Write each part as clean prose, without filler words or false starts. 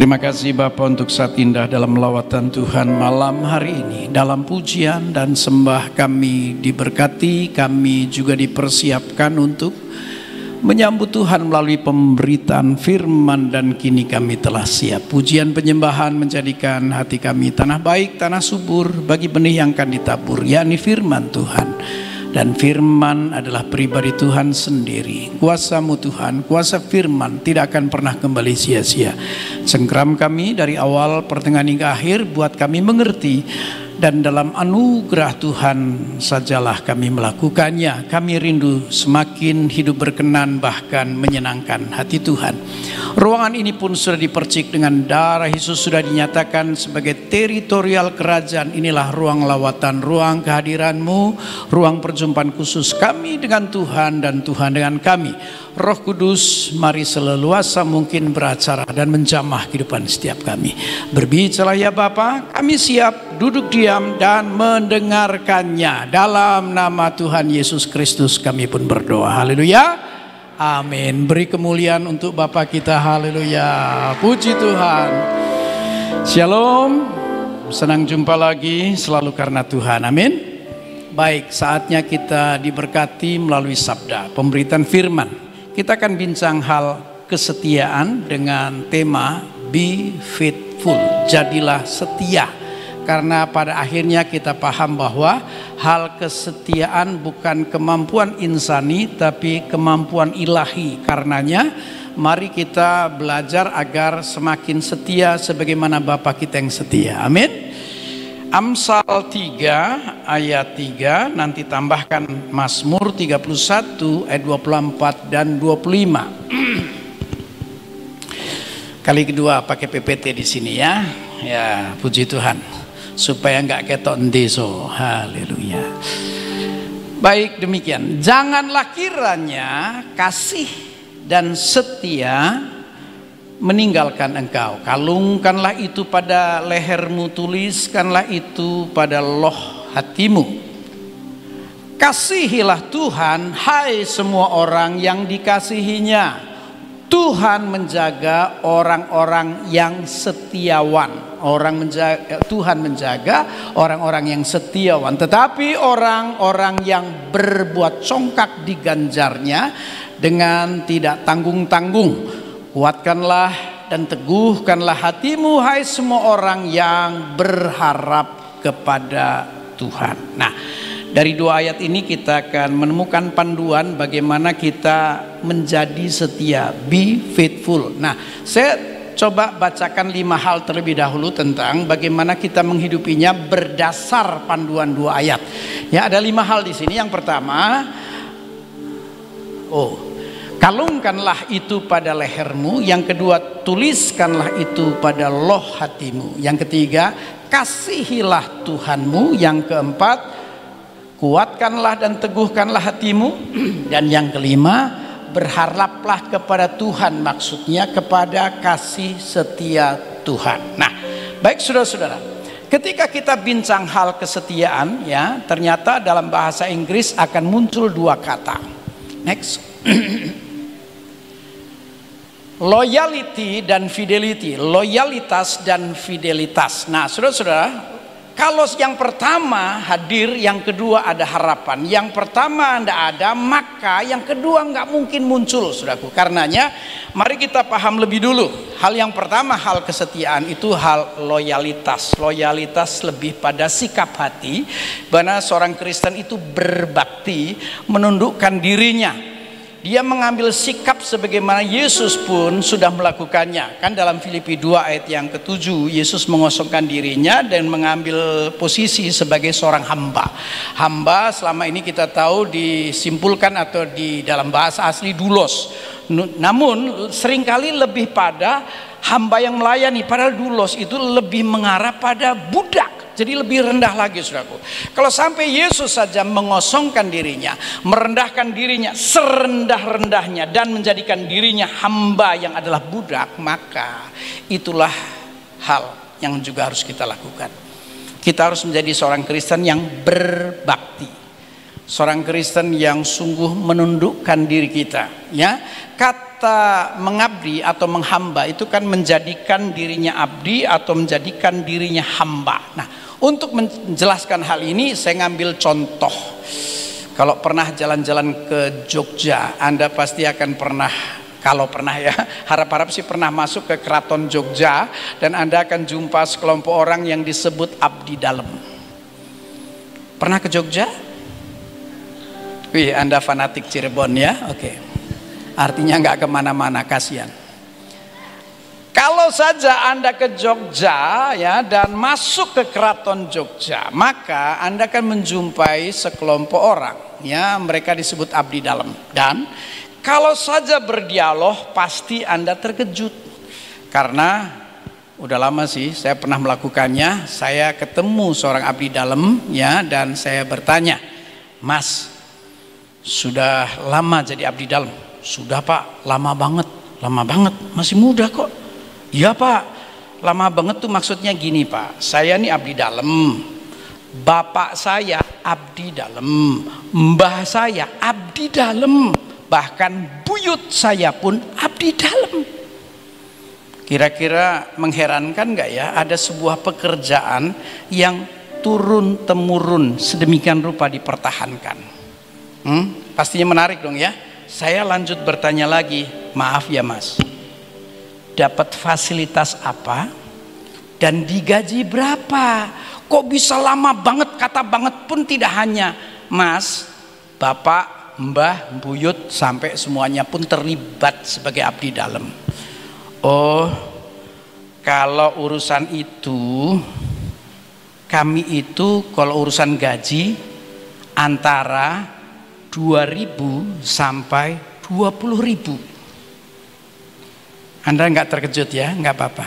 Terima kasih Bapa untuk saat indah dalam lawatan Tuhan malam hari ini. Dalam pujian dan sembah kami diberkati, kami juga dipersiapkan untuk menyambut Tuhan melalui pemberitaan firman, dan kini kami telah siap. Pujian penyembahan menjadikan hati kami tanah baik, tanah subur bagi benih yang akan ditabur, yakni firman Tuhan. Dan firman adalah pribadi Tuhan sendiri. Kuasa-Mu Tuhan, kuasa firman tidak akan pernah kembali sia-sia. Cengkram kami dari awal, pertengahan hingga akhir, buat kami mengerti. Dan dalam anugerah Tuhan sajalah kami melakukannya. Kami rindu semakin hidup berkenan, bahkan menyenangkan hati Tuhan. Ruangan ini pun sudah dipercik dengan darah Yesus, sudah dinyatakan sebagai teritorial kerajaan. Inilah ruang lawatan, ruang kehadiran-Mu, ruang perjumpaan khusus kami dengan Tuhan dan Tuhan dengan kami. Roh Kudus, mari seleluasa mungkin beracara dan menjamah kehidupan setiap kami. Berbicara ya Bapa, kami siap duduk diam dan mendengarkannya. Dalam nama Tuhan Yesus Kristus kami pun berdoa. Haleluya. Amin. Beri kemuliaan untuk Bapa kita. Haleluya. Puji Tuhan. Shalom. Senang jumpa lagi, selalu karena Tuhan. Amin. Baik, saatnya kita diberkati melalui sabda, pemberitaan firman. Kita akan bincang hal kesetiaan dengan tema Be Faithful, jadilah setia. Karena pada akhirnya kita paham bahwa hal kesetiaan bukan kemampuan insani, tapi kemampuan ilahi. Karenanya mari kita belajar agar semakin setia sebagaimana Bapa kita yang setia. Amin. Amsal 3 ayat 3, nanti tambahkan Mazmur 31 ayat 24 dan 25. Kali kedua pakai PPT di sini ya. Ya, puji Tuhan. Supaya enggak ketok ndeso. Haleluya. Baik, demikian. Janganlah kiranya kasih dan setia meninggalkan engkau. Kalungkanlah itu pada lehermu, tuliskanlah itu pada loh hatimu. Kasihilah Tuhan, hai semua orang yang dikasihinya. Tuhan menjaga orang-orang yang setiawan. Tuhan menjaga orang-orang yang setiawan. Tetapi orang-orang yang berbuat congkak diganjarnya dengan tidak tanggung-tanggung. Kuatkanlah dan teguhkanlah hatimu, hai semua orang yang berharap kepada Tuhan. Nah, dari dua ayat ini kita akan menemukan panduan bagaimana kita menjadi setia, be faithful. Nah, saya coba bacakan 5 hal terlebih dahulu tentang bagaimana kita menghidupinya berdasar panduan 2 ayat. Ya, ada 5 hal di sini. Yang pertama, kalungkanlah itu pada lehermu. Yang kedua, tuliskanlah itu pada loh hatimu. Yang ketiga, kasihilah Tuhanmu. Yang keempat, kuatkanlah dan teguhkanlah hatimu. Dan yang kelima, berharaplah kepada Tuhan. Maksudnya kepada kasih setia Tuhan. Nah, baik saudara-saudara, ketika kita bincang hal kesetiaan, ya, ternyata dalam bahasa Inggris akan muncul 2 kata. Next. Loyalty dan fidelity, loyalitas dan fidelitas. Nah, saudara-saudara, kalau yang pertama hadir, yang kedua ada harapan. Yang pertama tidak ada, maka yang kedua nggak mungkin muncul, saudaraku. Karenanya, mari kita paham lebih dulu. Hal yang pertama, hal kesetiaan itu hal loyalitas. Loyalitas lebih pada sikap hati, bahwa seorang Kristen itu berbakti, menundukkan dirinya. Dia mengambil sikap sebagaimana Yesus pun sudah melakukannya. Kan dalam Filipi 2 ayat yang ke-7, Yesus mengosongkan dirinya dan mengambil posisi sebagai seorang hamba. Hamba selama ini kita tahu disimpulkan atau di dalam bahasa asli doulos. Namun seringkali lebih pada hamba yang melayani. Padahal doulos itu lebih mengarah pada budak. Jadi lebih rendah lagi, saudaraku. Kalau sampai Yesus saja mengosongkan dirinya, merendahkan dirinya serendah-rendahnya dan menjadikan dirinya hamba yang adalah budak, maka itulah hal yang juga harus kita lakukan. Kita harus menjadi seorang Kristen yang berbakti. Seorang Kristen yang sungguh menundukkan diri kita, ya. kata mengabdi atau menghamba itu kan menjadikan dirinya abdi atau menjadikan dirinya hamba. Nah, untuk menjelaskan hal ini saya ngambil contoh. Kalau pernah jalan-jalan ke Jogja, Anda pasti akan pernah, kalau pernah ya, harap-harap sih pernah masuk ke Keraton Jogja, dan Anda akan jumpa sekelompok orang yang disebut abdi dalem. Pernah ke Jogja? Wih, Anda fanatik Cirebon ya? Oke. Artinya nggak kemana-mana, kasihan. Kalau saja Anda ke Jogja ya dan masuk ke Keraton Jogja, maka Anda akan menjumpai sekelompok orang ya, mereka disebut abdi dalem. Dan kalau saja berdialog pasti Anda terkejut, karena udah lama sih saya pernah melakukannya. Saya ketemu seorang abdi dalem ya, dan saya bertanya, "Mas, sudah lama jadi abdi dalem?" "Sudah Pak, lama banget." "Lama banget? Masih muda kok." "Iya Pak, lama banget tuh maksudnya gini Pak, saya nih abdi dalem, bapak saya abdi dalem, mbah saya abdi dalem, bahkan buyut saya pun abdi dalem." Kira-kira mengherankan nggak ya, ada sebuah pekerjaan yang turun temurun sedemikian rupa dipertahankan. Pastinya menarik dong ya. Saya lanjut bertanya lagi, "Maaf ya Mas, dapat fasilitas apa dan digaji berapa? Kok bisa lama banget?" Kata banget pun tidak hanya Mas, Bapak, Mbah, Buyut, sampai semuanya pun terlibat sebagai abdi dalem. "Oh, kalau urusan itu, kami itu kalau urusan gaji antara 2.000 sampai 20.000. Anda nggak terkejut ya? Nggak apa-apa.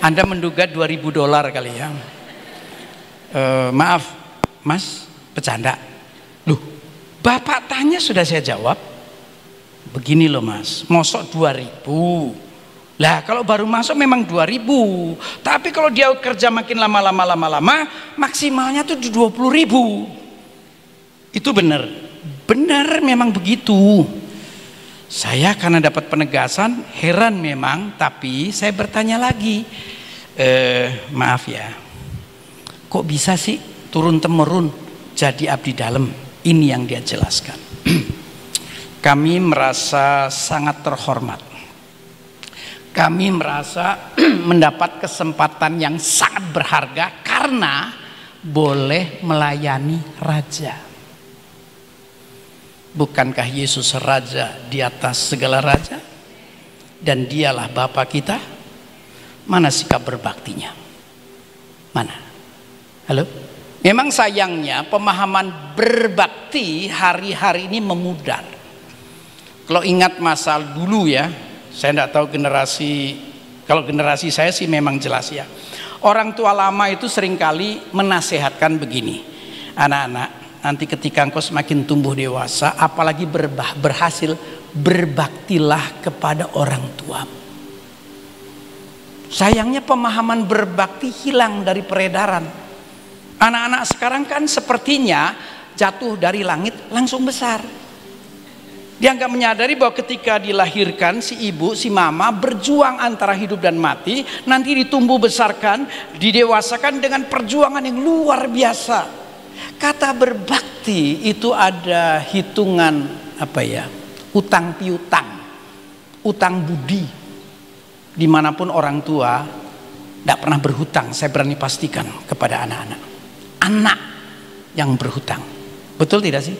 Anda menduga $2.000 kali ya. Maaf Mas, bercanda. Loh, Bapak tanya sudah saya jawab. Begini loh Mas, mosok 2.000. Lah kalau baru masuk memang 2.000. Tapi kalau dia kerja makin lama maksimalnya tuh 20.000. Itu benar. Benar, memang begitu. Saya karena dapat penegasan heran memang, tapi saya bertanya lagi, "Maaf ya, kok bisa sih turun temurun jadi abdi dalem?" Ini yang dia jelaskan. "Kami merasa sangat terhormat. Kami merasa mendapat kesempatan yang sangat berharga karena boleh melayani raja. Bukankah Yesus raja di atas segala raja? Dan dialah Bapa kita. Mana sikap berbaktinya? Mana? Halo? Memang sayangnya pemahaman berbakti hari-hari ini memudar. Kalau ingat masa dulu ya, saya tidak tahu generasi, kalau generasi saya sih memang jelas ya. Orang tua lama itu seringkali menasehatkan begini, "Anak-anak, nanti ketika engkau semakin tumbuh dewasa, apalagi berhasil, berbaktilah kepada orang tua." Sayangnya pemahaman berbakti hilang dari peredaran. Anak-anak sekarang kan sepertinya jatuh dari langit langsung besar. Dia nggak menyadari bahwa ketika dilahirkan si ibu, si mama berjuang antara hidup dan mati, nanti ditumbuh besarkan, didewasakan dengan perjuangan yang luar biasa. Kata berbakti itu ada hitungan apa ya, utang piutang, utang budi. Dimanapun orang tua tidak pernah berhutang, saya berani pastikan kepada anak-anak. Anak yang berhutang, betul tidak sih?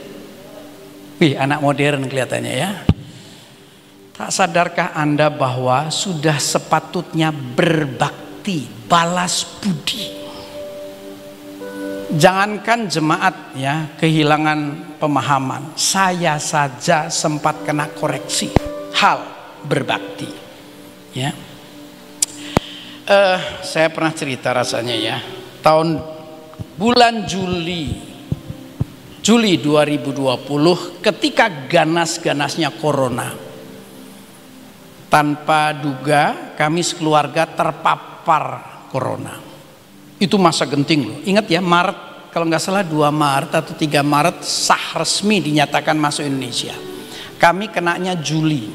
Wih, anak modern kelihatannya ya. Tak sadarkah Anda bahwa sudah sepatutnya berbakti, balas budi? Jangankan jemaat ya kehilangan pemahaman, saya saja sempat kena koreksi hal berbakti ya. Saya pernah cerita rasanya ya, tahun bulan Juli 2020 ketika ganas-ganasnya corona, tanpa duga kami sekeluarga terpapar corona. Itu masa genting loh. Ingat ya, Maret, kalau nggak salah 2 Maret atau 3 Maret sah resmi dinyatakan masuk Indonesia. Kami kenanya Juli.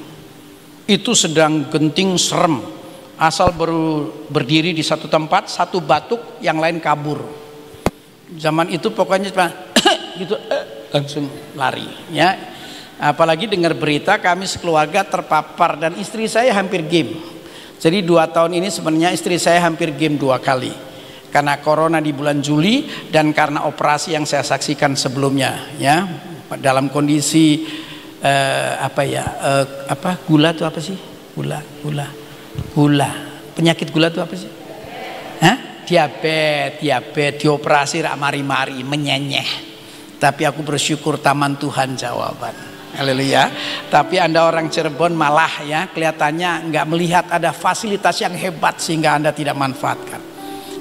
itu sedang genting serem, asal baru berdiri di satu tempat, satu batuk, yang lain kabur. Zaman itu pokoknya cuma gitu, langsung lari ya. Apalagi dengar berita kami sekeluarga terpapar, dan istri saya hampir game. Jadi 2 tahun ini sebenarnya istri saya hampir game 2 kali, karena corona di bulan Juli dan karena operasi yang saya saksikan sebelumnya ya, dalam kondisi gula itu apa sih? Gula. Penyakit gula itu apa sih? Diabetes, dioperasi rak mari-mari, menyenyeh. Tapi aku bersyukur taman Tuhan jawaban. Haleluya. Tapi Anda orang Cirebon malah ya kelihatannya nggak melihat ada fasilitas yang hebat sehingga Anda tidak manfaatkan.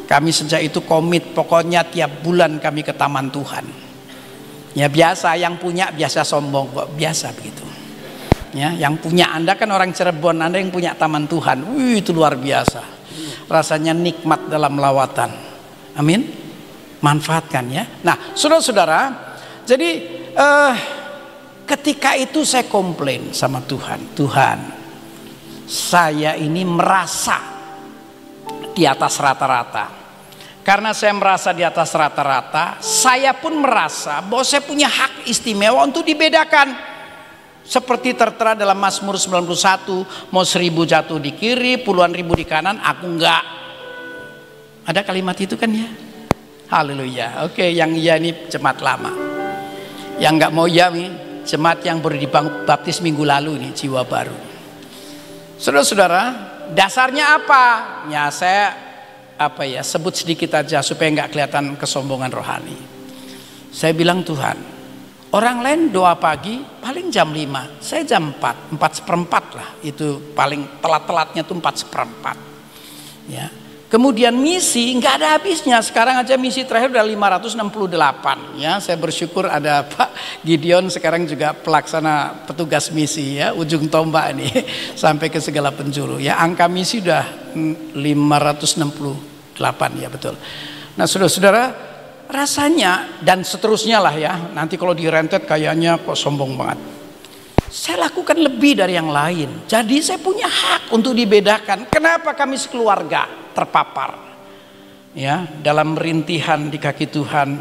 Kami sejak itu komit, pokoknya tiap bulan kami ke taman Tuhan. Ya biasa, yang punya biasa sombong kok, biasa begitu. Ya, yang punya Anda kan orang Cirebon, Anda yang punya taman Tuhan. Itu luar biasa. Rasanya nikmat dalam lawatan. Amin. Manfaatkan ya. Nah, saudara-saudara, jadi ketika itu saya komplain sama Tuhan. Tuhan, saya ini merasa di atas rata-rata. Karena saya merasa di atas rata-rata, saya pun merasa bahwa saya punya hak istimewa untuk dibedakan. Seperti tertera dalam Mazmur 91, mau 1000 jatuh di kiri, puluhan ribu di kanan, aku enggak. Ada kalimat itu kan ya? Haleluya. Oke, yang iya ini jemaat lama. Yang enggak mau iya nih, jemaat yang baru dibaptis minggu lalu nih, jiwa baru. Saudara-saudara, dasarnya apa? Ya saya sebut sedikit aja supaya nggak kelihatan kesombongan rohani. Saya bilang, Tuhan, orang lain doa pagi paling jam 5, saya jam 4 seperempat lah, itu paling telat-telatnya tuh 4 seperempat ya. Kemudian misi nggak ada habisnya. Sekarang aja misi terakhir udah 568 ya. Saya bersyukur ada Pak Gideon sekarang juga pelaksana petugas misi ya, ujung tombak ini sampai ke segala penjuru ya. Angka misi udah 568 ya, betul. Nah, saudara-saudara, rasanya dan seterusnya lah ya. Nanti kalau direntet kayaknya kok sombong banget. Saya lakukan lebih dari yang lain. Jadi saya punya hak untuk dibedakan. Kenapa kami sekeluarga terpapar? Ya, dalam rintihan di kaki Tuhan,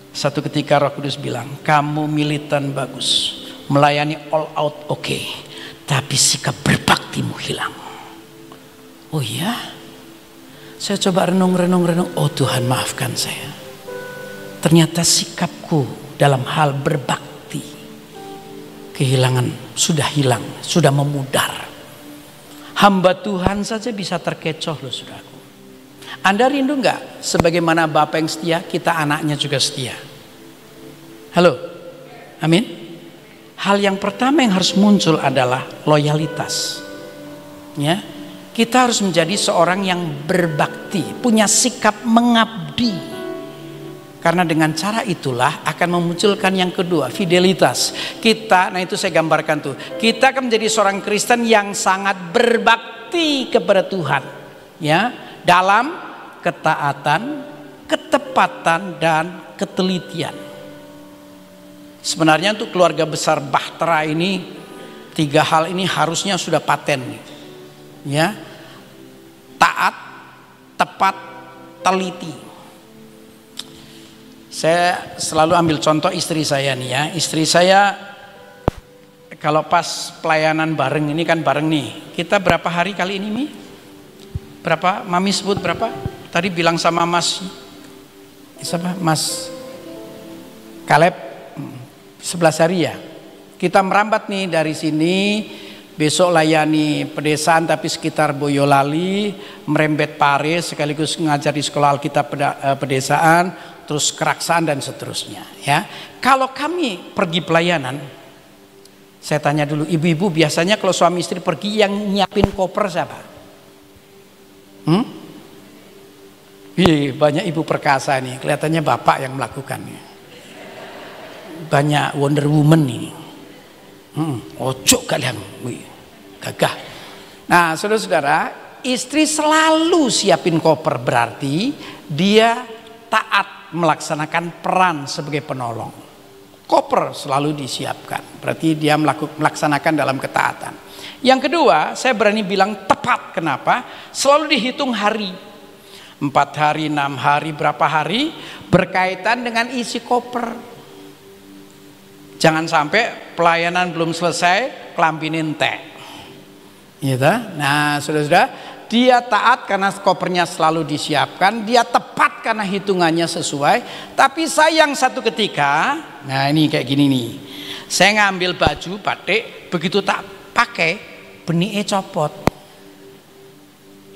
satu ketika Roh Kudus bilang, kamu militan bagus, melayani all out oke, tapi sikap berbaktimu hilang. Oh ya? Saya coba renung. Oh Tuhan, maafkan saya. Ternyata sikapku dalam hal berbakti kehilangan, sudah hilang, sudah memudar. Hamba Tuhan saja bisa terkecoh loh saudaraku. Anda rindu nggak sebagaimana Bapa yang setia, kita anaknya juga setia? Halo, amin. Hal yang pertama yang harus muncul adalah loyalitas. Ya, kita harus menjadi seorang yang berbakti, punya sikap mengabdi. Karena dengan cara itulah akan memunculkan yang kedua, fidelitas. Kita, nah itu saya gambarkan tuh. Kita akan menjadi seorang Kristen yang sangat berbakti kepada Tuhan. Ya, dalam ketaatan, ketepatan, dan ketelitian. Sebenarnya untuk keluarga besar Bahtera ini, 3 hal ini harusnya sudah paten. Ya, taat, tepat, teliti. Saya selalu ambil contoh istri saya nih ya. Istri saya kalau pas pelayanan bareng ini kan bareng nih. Kita berapa hari kali ini Mi? Berapa? Mami sebut berapa? Tadi bilang sama Mas siapa? Mas Kaleb 11 hari ya. Kita merambat nih dari sini. Besok layani pedesaan tapi sekitar Boyolali, merembet Pare, sekaligus ngajar di sekolah Alkitab pedesaan, terus Keraksaan dan seterusnya ya. Kalau kami pergi pelayanan, saya tanya dulu, ibu-ibu biasanya kalau suami istri pergi yang nyiapin koper siapa? Banyak ibu perkasa nih, kelihatannya bapak yang melakukannya. Banyak Wonder Woman ini. Ojo kalian, gagah. Nah, saudara-saudara, istri selalu siapin koper, berarti dia taat melaksanakan peran sebagai penolong. koper selalu disiapkan. Berarti dia melaksanakan dalam ketaatan. Yang kedua, saya berani bilang tepat. Kenapa? Selalu dihitung hari. 4 hari, 6 hari, berapa hari berkaitan dengan isi koper. Jangan sampai pelayanan belum selesai, kelampinin teh. Gitu. Nah, saudara-saudara, dia taat karena kopernya selalu disiapkan, dia tepat karena hitungannya sesuai. Tapi sayang satu ketika, nah ini kayak gini nih, saya ngambil baju batik, begitu tak pakai, benihnya copot.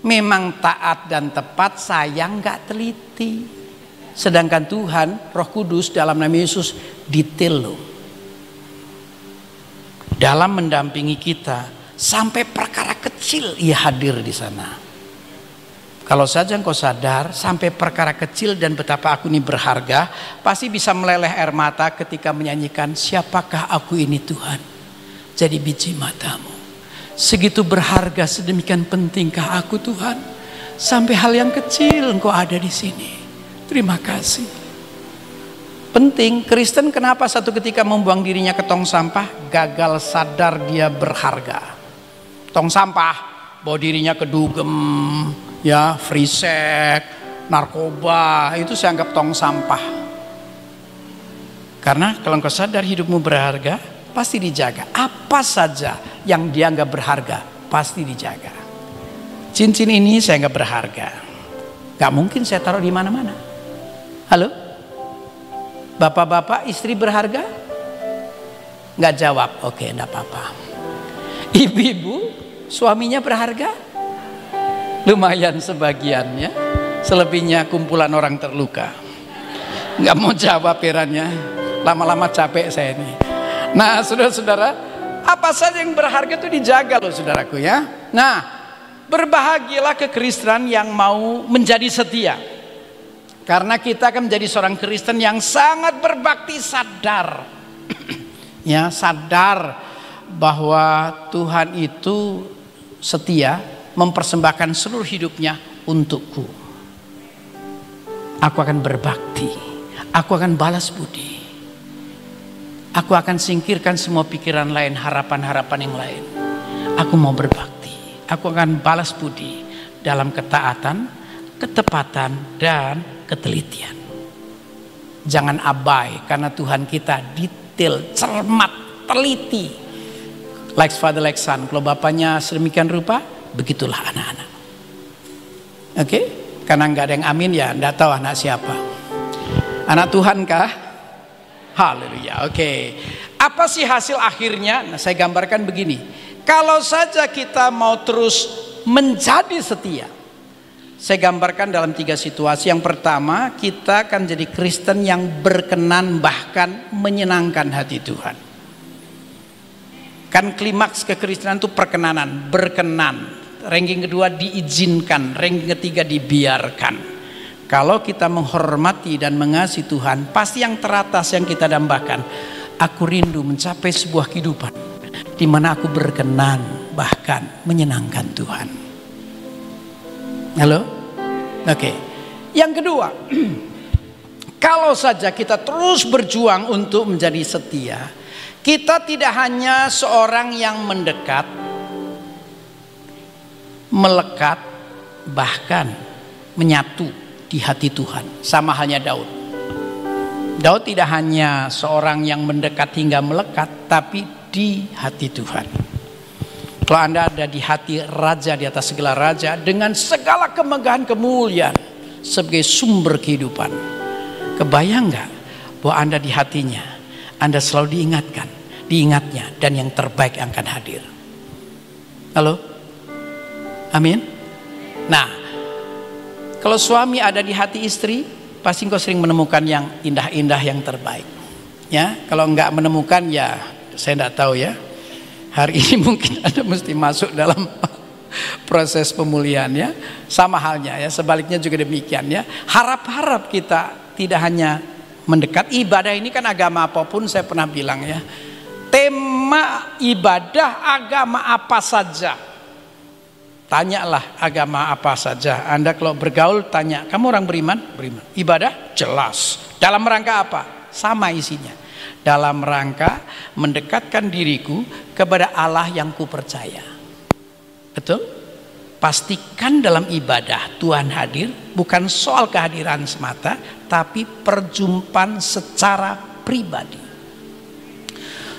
Memang taat dan tepat, sayang gak teliti. Sedangkan Tuhan, Roh Kudus dalam nama Yesus detail loh, dalam mendampingi kita. Sampai perkara kecil ia hadir di sana. Kalau saja engkau sadar sampai perkara kecil dan betapa aku ini berharga, pasti bisa meleleh air mata ketika menyanyikan siapakah aku ini Tuhan, jadi biji matamu. Segitu berharga, sedemikian pentingkah aku Tuhan, sampai hal yang kecil engkau ada di sini. Terima kasih. Penting. Kristen kenapa satu ketika membuang dirinya ke tong sampah? Gagal sadar dia berharga. Tong sampah, bawa dirinya ke dugem, ya, free sex, narkoba, itu saya anggap tong sampah. Karena kalau engkau sadar hidupmu berharga, pasti dijaga. Apa saja yang dianggap berharga, pasti dijaga. Cincin ini saya anggap berharga. Gak mungkin saya taruh di mana-mana. Halo? Bapak-bapak, istri berharga? Gak jawab. Oke, enggak apa-apa. Ibu-ibu, suaminya berharga? Lumayan sebagiannya, selebihnya kumpulan orang terluka. Nggak mau jawab perannya, lama-lama capek saya ini. Nah, saudara-saudara, apa saja yang berharga itu dijaga loh saudaraku ya. Nah, berbahagialah kekristenan yang mau menjadi setia. Karena kita akan menjadi seorang Kristen yang sangat berbakti, sadar. Ya, sadar bahwa Tuhan itu setia, mempersembahkan seluruh hidupnya untukku. Aku akan berbakti, aku akan balas budi, aku akan singkirkan semua pikiran lain, harapan-harapan yang lain. Aku mau berbakti, aku akan balas budi dalam ketaatan, ketepatan, dan ketelitian. Jangan abai, karena Tuhan kita detail, cermat, teliti. Like father, like son. Kalau bapaknya sedemikian rupa, begitulah anak-anak. Oke? Karena nggak ada yang amin ya, nggak tahu anak siapa. Anak Tuhan kah? Haleluya. Oke. Apa sih hasil akhirnya? Nah, saya gambarkan begini. Kalau saja kita mau terus menjadi setia, saya gambarkan dalam 3 situasi. Yang pertama, kita akan jadi Kristen yang berkenan, bahkan menyenangkan hati Tuhan. Kan klimaks kekristenan itu perkenanan, berkenan. Ranking kedua diizinkan, ranking ketiga dibiarkan. Kalau kita menghormati dan mengasihi Tuhan, pasti yang teratas yang kita dambakan, aku rindu mencapai sebuah kehidupan di mana aku berkenan, bahkan menyenangkan Tuhan. Halo? Oke. Yang kedua, kalau saja kita terus berjuang untuk menjadi setia, kita tidak hanya seorang yang mendekat, melekat, bahkan menyatu di hati Tuhan. Sama halnya Daud. Daud tidak hanya seorang yang mendekat hingga melekat, tapi di hati Tuhan. Kalau Anda ada di hati raja di atas segala raja, dengan segala kemegahan kemuliaan sebagai sumber kehidupan, kebayang gak bahwa Anda di hatinya, Anda selalu diingatkan, diingatnya, dan yang terbaik yang akan hadir. Halo? Amin. Nah, kalau suami ada di hati istri, pasti engkau sering menemukan yang indah-indah, yang terbaik. Ya, kalau enggak menemukan, ya saya enggak tahu ya. Hari ini mungkin Anda mesti masuk dalam proses pemulihan ya. Sama halnya ya, sebaliknya juga demikian ya. Harap-harap kita tidak hanya mendekat. Ibadah ini kan agama apapun, saya pernah bilang ya. Tema ibadah agama apa saja. Tanyalah agama apa saja. Anda kalau bergaul tanya, kamu orang beriman? Beriman. Ibadah? Jelas. Dalam rangka apa? Sama isinya. dalam rangka mendekatkan diriku kepada Allah yang kupercaya. Betul? Pastikan dalam ibadah Tuhan hadir, bukan soal kehadiran semata, tapi perjumpaan secara pribadi.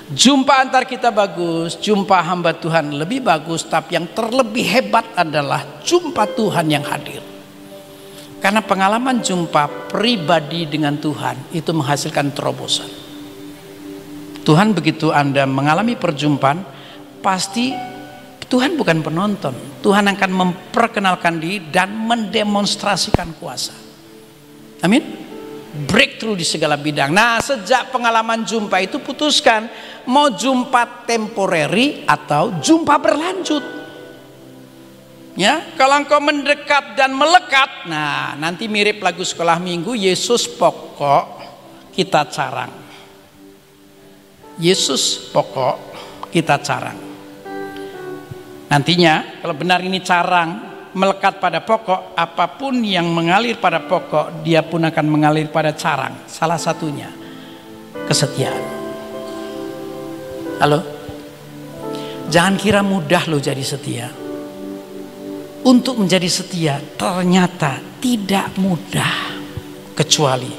Jumpa antar kita bagus, jumpa hamba Tuhan lebih bagus, tapi yang terlebih hebat adalah jumpa Tuhan yang hadir. Karena pengalaman jumpa pribadi dengan Tuhan itu menghasilkan terobosan. Tuhan begitu Anda mengalami perjumpaan, pasti Tuhan bukan penonton. Tuhan akan memperkenalkan diri dan mendemonstrasikan kuasa. Amin. Breakthrough di segala bidang. Nah, sejak pengalaman jumpa itu putuskan mau jumpa temporary atau jumpa berlanjut. Ya, kalau engkau mendekat dan melekat, nah nanti mirip lagu sekolah minggu, Yesus pokok, kita carang. Yesus pokok, kita carang. Nantinya kalau benar ini carang, melekat pada pokok, apapun yang mengalir pada pokok, dia pun akan mengalir pada carang. Salah satunya kesetiaan. Halo? Jangan kira mudah loh jadi setia. Untuk menjadi setia ternyata tidak mudah. Kecuali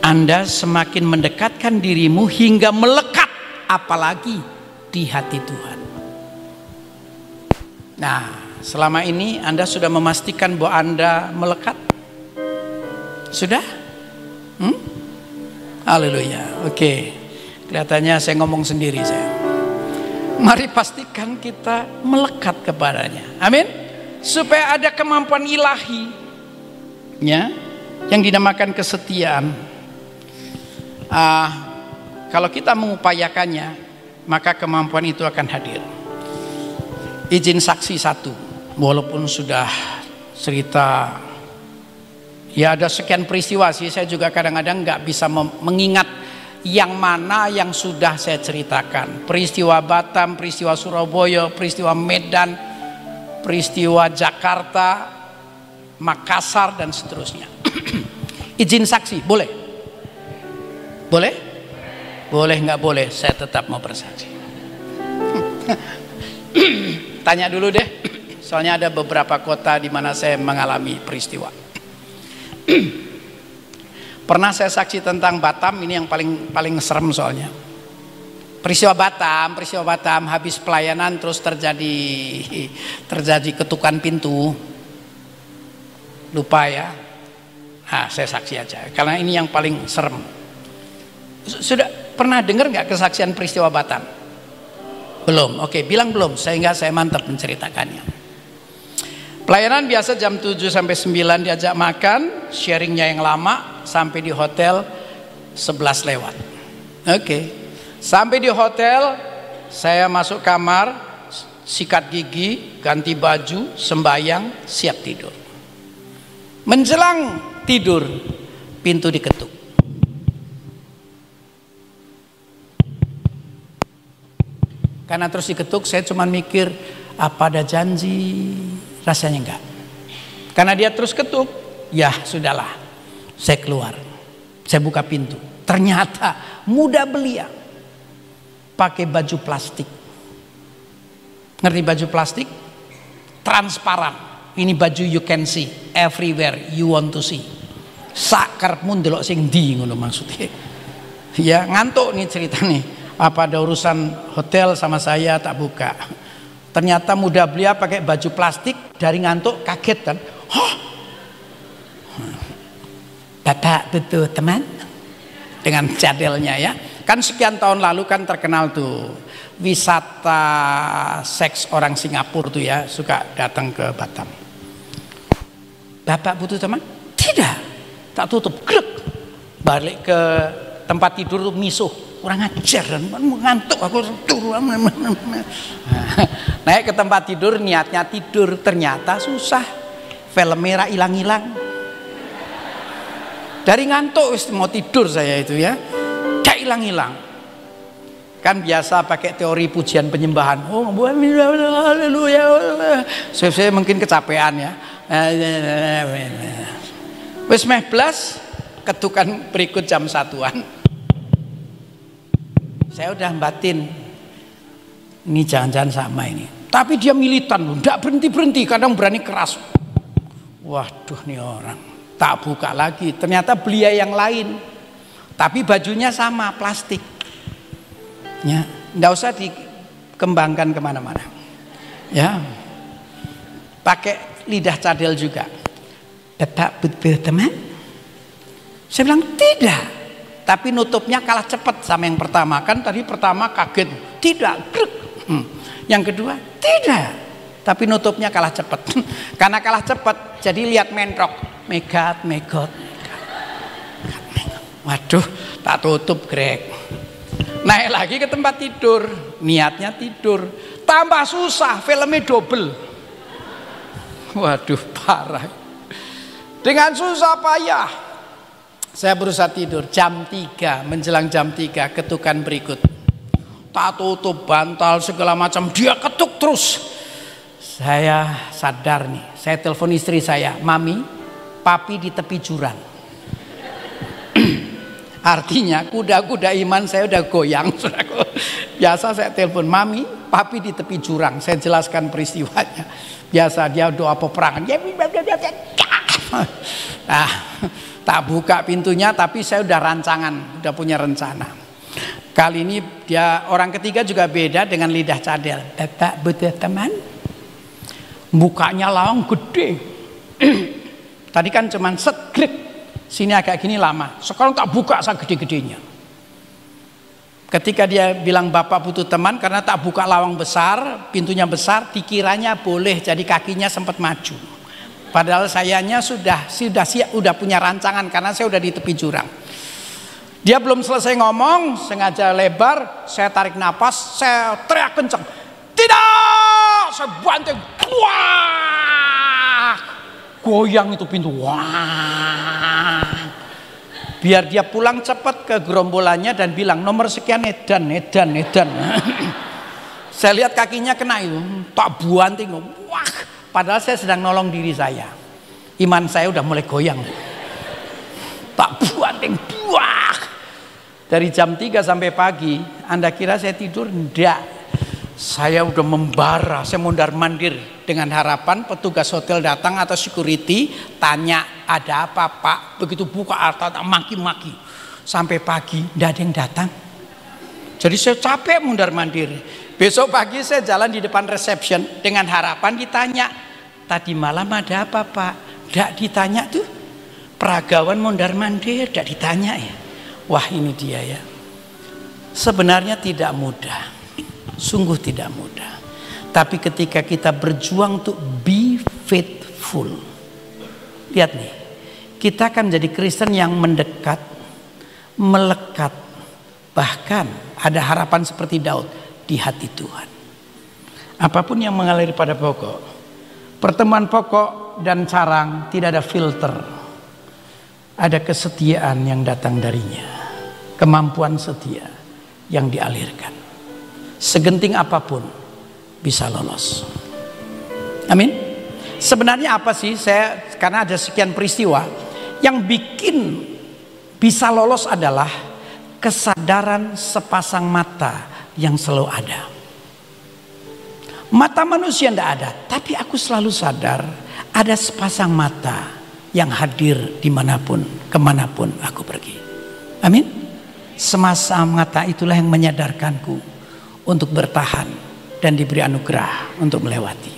Anda semakin mendekatkan dirimu hingga melekat, apalagi di hati Tuhan. Nah, selama ini Anda sudah memastikan bahwa Anda melekat? Sudah? Haleluya. Oke. Kelihatannya saya ngomong sendiri saya. Mari pastikan kita melekat kepadanya. Amin. Supaya ada kemampuan ilahi, ya, yang dinamakan kesetiaan. Kalau kita mengupayakannya, maka kemampuan itu akan hadir. Izin saksi satu, walaupun sudah cerita, ya ada sekian peristiwa sih, saya juga kadang-kadang nggak bisa mengingat yang mana yang sudah saya ceritakan. Peristiwa Batam, peristiwa Surabaya, peristiwa Medan, peristiwa Jakarta, Makassar, dan seterusnya. Izin saksi, boleh? Boleh? Boleh nggak boleh? Saya tetap mau bersaksi. Tanya dulu deh, soalnya ada beberapa kota di mana saya mengalami peristiwa. Pernah saya saksi tentang Batam, ini yang paling serem soalnya. Peristiwa Batam, habis pelayanan terus terjadi ketukan pintu. Lupa ya. Nah, saya saksi aja, karena ini yang paling serem. Sudah pernah dengar nggak kesaksian peristiwa Batam? Belum, oke, bilang belum, sehingga saya mantap menceritakannya. Pelayanan biasa jam 7 sampai 9 diajak makan, sharingnya yang lama, sampai di hotel 11 lewat. Oke, sampai di hotel, saya masuk kamar, sikat gigi, ganti baju, sembayang, siap tidur. Menjelang tidur, pintu diketuk. Karena terus diketuk, saya cuma mikir, apa ada janji? Rasanya enggak. Karena dia terus ketuk, ya sudahlah, saya keluar, saya buka pintu. Ternyata muda belia, pakai baju plastik. Ngerti baju plastik? Transparan. Ini baju you can see everywhere you want to see. Sakar pun delok sing ndi ngono maksudnya. Ya ngantuk nih cerita nih. Apa ada urusan hotel sama saya, tak buka. Ternyata muda belia pakai baju plastik, dari ngantuk kaget kan. Hah? Bapak betul teman? Dengan cadelnya ya. Kan sekian tahun lalu kan terkenal tuh wisata seks orang Singapura tuh ya, suka datang ke Batam. Bapak butuh teman? Tidak. Tak tutup, grek. Balik ke tempat tidur tuh misuh. Kurang ajar, ngantuk aku turun. Naik ke tempat tidur, niatnya tidur, ternyata susah. Film merah hilang-hilang. Dari ngantuk mau tidur saya itu ya, kayak hilang-hilang. Kan biasa pakai teori pujian penyembahan. Oh, haleluya. Saya mungkin kecapean ya. Wes meh blas, ketukan berikut jam 1-an. Saya udah batin, ini jangan-jangan sama ini. Tapi dia militan loh, nggak berhenti-berhenti, kadang berani keras. Waduh nih orang, tak buka lagi. Ternyata beli yang lain, tapi bajunya sama, plastik. Ya, nggak usah dikembangkan kemana-mana. Ya, pakai lidah cadel juga. Bapak butuh teman? Saya bilang tidak. Tapi nutupnya kalah cepat sama yang pertama. Kan tadi pertama kaget, tidak. Yang kedua tidak. Tapi nutupnya kalah cepat. Karena kalah cepat, jadi lihat mentrok. Megat. Waduh, tak tutup Greg. Naik lagi ke tempat tidur, niatnya tidur. Tambah susah, filmnya double. Waduh, parah. Dengan susah payah saya berusaha tidur. Jam 3, menjelang jam 3 ketukan berikut. Tak tutup bantal segala macam, dia ketuk terus. Saya sadar nih, saya telepon istri saya, Mami, papi di tepi jurang. Artinya kuda-kuda iman saya udah goyang. Biasa saya telepon, Mami, papi di tepi jurang. Saya jelaskan peristiwanya. Biasa dia doa peperangan. Nah, tak buka pintunya, tapi saya udah rancangan, udah punya rencana. Kali ini dia orang ketiga juga beda dengan lidah cadel. Bapak butuh teman? Mukanya lawang gede. Tadi kan cuman set, klik. Sini agak gini lama. Sekarang tak buka segede-gedenya. Ketika dia bilang bapak butuh teman, karena tak buka lawang besar, pintunya besar, dikiranya boleh, jadi kakinya sempat maju. Padahal sayanya sudah punya rancangan karena saya udah di tepi jurang. Dia belum selesai ngomong, sengaja lebar, saya tarik napas, saya teriak kencang. Tidak! Saya banting. Wah! Goyang itu pintu. Wah! Biar dia pulang cepat ke gerombolannya dan bilang nomor sekian edan. Saya lihat kakinya kena itu, tak buanting. Wah! Padahal saya sedang nolong diri saya. Iman saya udah mulai goyang. Tak buanting. Wah! Dari jam 3 sampai pagi, Anda kira saya tidur? Enggak. Saya udah membara, saya mondar-mandir dengan harapan petugas hotel datang atau security tanya ada apa Pak. Begitu buka harta maki-maki. Sampai pagi enggak ada yang datang. Jadi saya capek mondar-mandir. Besok pagi saya jalan di depan reception dengan harapan ditanya, tadi malam ada apa Pak? Enggak ditanya tuh. Peragawan mondar-mandir enggak ditanya ya. Wah ini dia ya. Sebenarnya tidak mudah. Sungguh tidak mudah. Tapi ketika kita berjuang untuk be faithful. Lihat nih. Kita akan menjadi Kristen yang mendekat, melekat. Bahkan ada harapan seperti Daud di hati Tuhan. Apapun yang mengalir pada pokok. Pertemuan pokok dan carang tidak ada filter. Ada kesetiaan yang datang darinya. Kemampuan setia yang dialirkan. Segenting apapun bisa lolos. Amin. Sebenarnya apa sih karena ada sekian peristiwa yang bikin bisa lolos adalah kesadaran sepasang mata yang selalu ada. Mata manusia tidak ada, tapi aku selalu sadar ada sepasang mata yang hadir dimanapun, kemanapun aku pergi. Amin. Sepasang mata itulah yang menyadarkanku untuk bertahan dan diberi anugerah untuk melewati.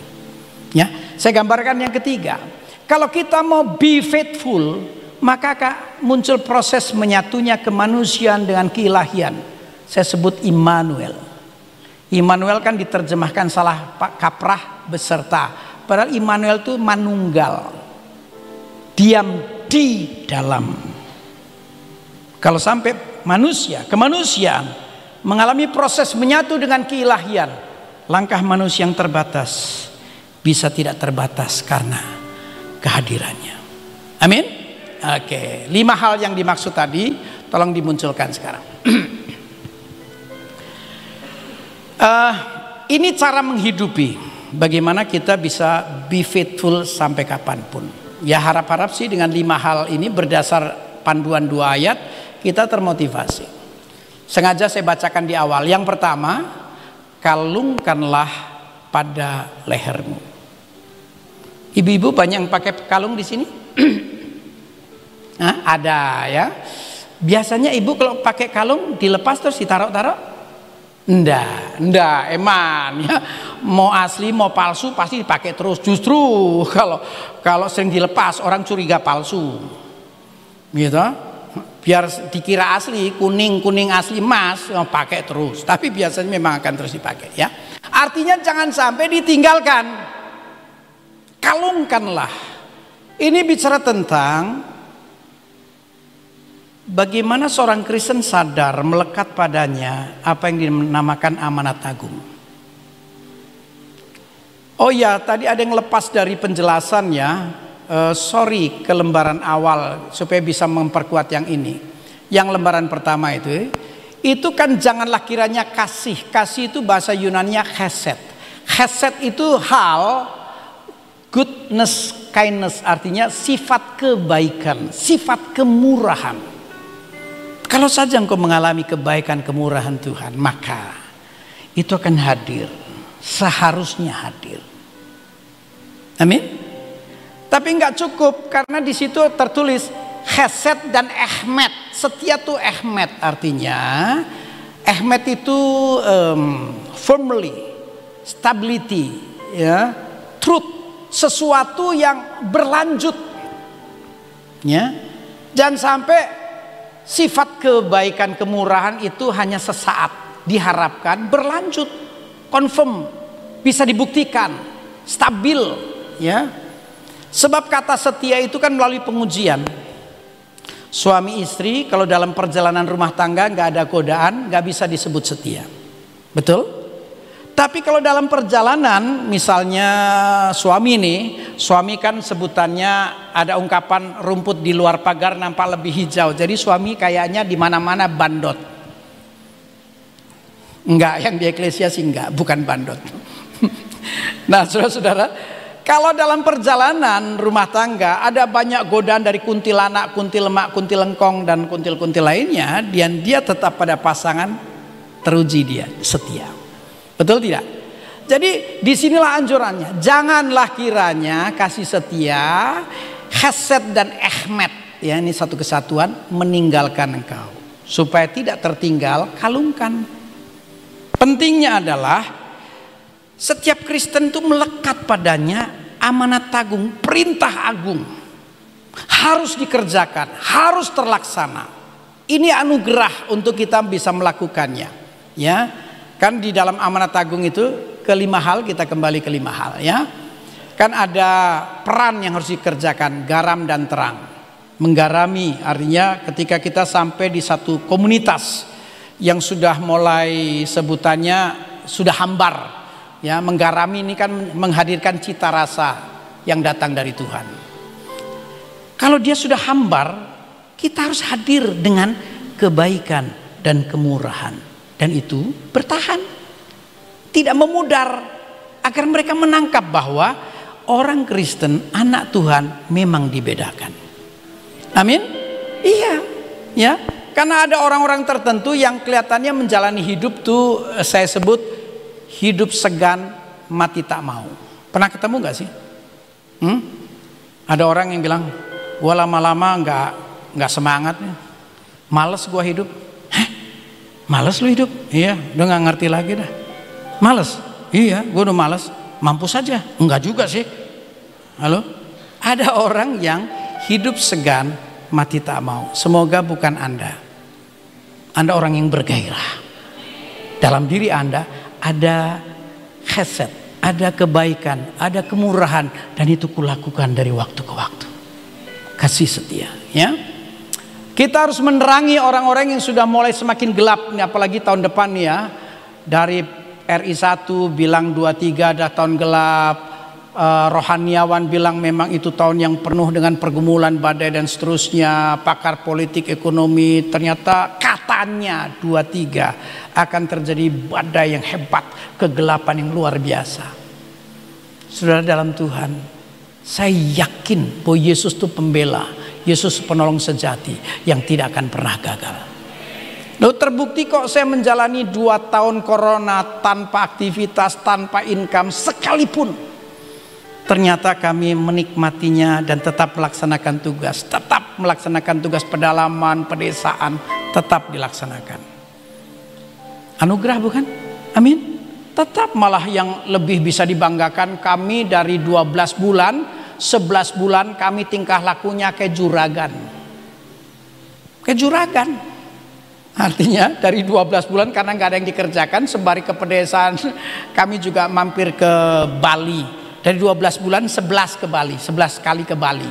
Ya, saya gambarkan yang ketiga. Kalau kita mau be faithful, maka muncul proses menyatunya kemanusiaan dengan keilahian. Saya sebut Immanuel. Immanuel kan diterjemahkan salah kaprah beserta. Padahal Immanuel itu manunggal. Diam di dalam. Kalau sampai kemanusiaan mengalami proses menyatu dengan keilahian, langkah manusia yang terbatas bisa tidak terbatas karena kehadirannya. Amin. Oke, 5 hal yang dimaksud tadi tolong dimunculkan sekarang. Ini cara menghidupi bagaimana kita bisa be faithful sampai kapanpun. Ya harap-harap sih dengan 5 hal ini berdasar panduan 2 ayat kita termotivasi. Sengaja saya bacakan di awal. Yang pertama, kalungkanlah pada lehermu. Ibu-ibu banyak yang pakai kalung di sini? Nah, ada ya. Biasanya ibu kalau pakai kalung dilepas terus ditaruh-taruh? Enggak, eman ya. Mau asli mau palsu pasti dipakai terus. Justru kalau sering dilepas orang curiga palsu. Gitu. Biar dikira asli, kuning asli emas, pakai terus. Tapi biasanya memang akan terus dipakai ya. Artinya jangan sampai ditinggalkan. Kalungkanlah. Ini bicara tentang bagaimana seorang Kristen sadar melekat padanya apa yang dinamakan amanat agung. Oh ya, tadi ada yang lepas dari penjelasannya. Sorry ke lembaran awal supaya bisa memperkuat yang ini. Yang lembaran pertama itu kan janganlah kiranya kasih. Kasih itu bahasa Yunaninya chesed. Chesed itu hal, goodness, kindness, artinya sifat kebaikan, sifat kemurahan. Kalau saja engkau mengalami kebaikan kemurahan Tuhan, maka itu akan hadir, seharusnya hadir. Amin. Tapi nggak cukup karena di situ tertulis chesed dan ehmet. Setia tuh ehmet, artinya ehmet itu firmly, stability, ya, truth, sesuatu yang berlanjut. Ya, jangan sampai sifat kebaikan kemurahan itu hanya sesaat, diharapkan berlanjut, confirm, bisa dibuktikan, stabil, ya. Sebab kata setia itu kan melalui pengujian. Suami istri kalau dalam perjalanan rumah tangga nggak ada godaan, nggak bisa disebut setia. Betul? Tapi kalau dalam perjalanan, misalnya suami kan sebutannya ada ungkapan rumput di luar pagar nampak lebih hijau. Jadi suami kayaknya di mana-mana bandot. Enggak, yang di eklesia sih enggak, bukan bandot. Nah, saudara-saudara, kalau dalam perjalanan rumah tangga ada banyak godaan dari kuntilanak, kuntilemak, kuntilengkong dan kuntil-kuntil lainnya, dan dia tetap pada pasangan, teruji dia setia. Betul tidak? Jadi disinilah anjurannya. Janganlah kiranya kasih setia, chesed dan ehmet, ya ini satu kesatuan, meninggalkan engkau. Supaya tidak tertinggal, kalungkan. Pentingnya adalah setiap Kristen itu melekat padanya amanat agung, perintah agung. Harus dikerjakan, harus terlaksana. Ini anugerah untuk kita bisa melakukannya. Ya, kan di dalam amanat agung itu kelima hal, kita kembali ke 5 hal ya. Kan ada peran yang harus dikerjakan, garam dan terang. Menggarami artinya ketika kita sampai di satu komunitas yang sudah mulai sebutannya sudah hambar. Ya, menggarami ini kan menghadirkan cita rasa yang datang dari Tuhan. Kalau dia sudah hambar, kita harus hadir dengan kebaikan dan kemurahan. Dan itu bertahan. Tidak memudar. Agar mereka menangkap bahwa orang Kristen, anak Tuhan memang dibedakan. Amin? Iya. Ya. Karena ada orang-orang tertentu yang kelihatannya menjalani hidup tuh saya sebut hidup segan, mati tak mau. Pernah ketemu gak sih? Ada orang yang bilang, gua lama-lama nggak semangat, males gua hidup. Hah? Males lu hidup? Iya, udah nggak ngerti lagi dah. Males? Iya, gua udah males. Mampus saja? Enggak juga sih. Halo? Ada orang yang hidup segan, mati tak mau. Semoga bukan Anda. Anda orang yang bergairah. Dalam diri Anda ada chesed, ada kebaikan, ada kemurahan, dan itu kulakukan dari waktu ke waktu. Kasih setia, ya. Kita harus menerangi orang-orang yang sudah mulai semakin gelap, apalagi tahun depan ya. Dari RI1 bilang 23 ada tahun gelap, rohaniawan bilang memang itu tahun yang penuh dengan pergumulan, badai dan seterusnya. Pakar politik ekonomi ternyata katanya 23 akan terjadi badai yang hebat, kegelapan yang luar biasa. Saudara dalam Tuhan, saya yakin bahwa Yesus itu pembela, Yesus penolong sejati yang tidak akan pernah gagal. Loh, terbukti kok saya menjalani 2 tahun corona tanpa aktivitas, tanpa income sekalipun. Ternyata kami menikmatinya dan tetap melaksanakan tugas. Tetap melaksanakan tugas pedalaman, pedesaan. Tetap dilaksanakan. Anugerah bukan? Amin. Tetap malah yang lebih bisa dibanggakan, kami dari 12 bulan, 11 bulan kami tingkah lakunya kayak juragan. Kayak juragan. Artinya dari 12 bulan karena nggak ada yang dikerjakan, sembari ke pedesaan, kami juga mampir ke Bali. Dari 12 bulan 11 ke Bali, 11 kali ke Bali.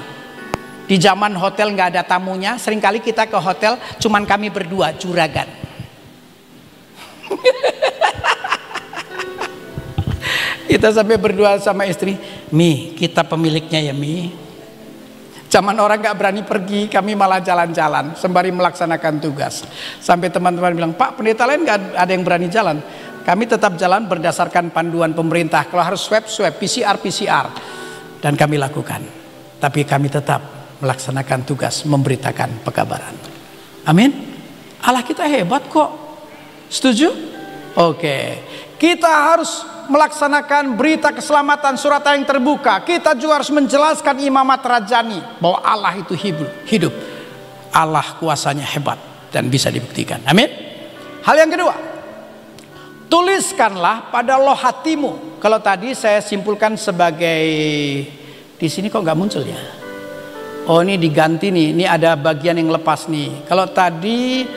Di zaman hotel nggak ada tamunya, seringkali kita ke hotel cuman kami berdua, juragan. Kita sampai berdua sama istri, Mi, kita pemiliknya ya Mi. Zaman orang gak berani pergi, kami malah jalan-jalan sembari melaksanakan tugas. Sampai teman-teman bilang, Pak, pendeta lain gak ada yang berani jalan. Kami tetap jalan berdasarkan panduan pemerintah. Kalau harus swab, PCR. Dan kami lakukan. Tapi kami tetap melaksanakan tugas, memberitakan pekabaran. Amin. Allah kita hebat kok. Setuju? Oke. Kita harus melaksanakan berita keselamatan surat yang terbuka. Kita juga harus menjelaskan imamat rajani bahwa Allah itu hidup. Allah kuasanya hebat dan bisa dibuktikan. Amin. Hal yang kedua, tuliskanlah pada loh hatimu. Kalau tadi saya simpulkan sebagai, di sini kok nggak muncul ya? Oh, ini diganti nih. Ini ada bagian yang lepas nih. Kalau tadi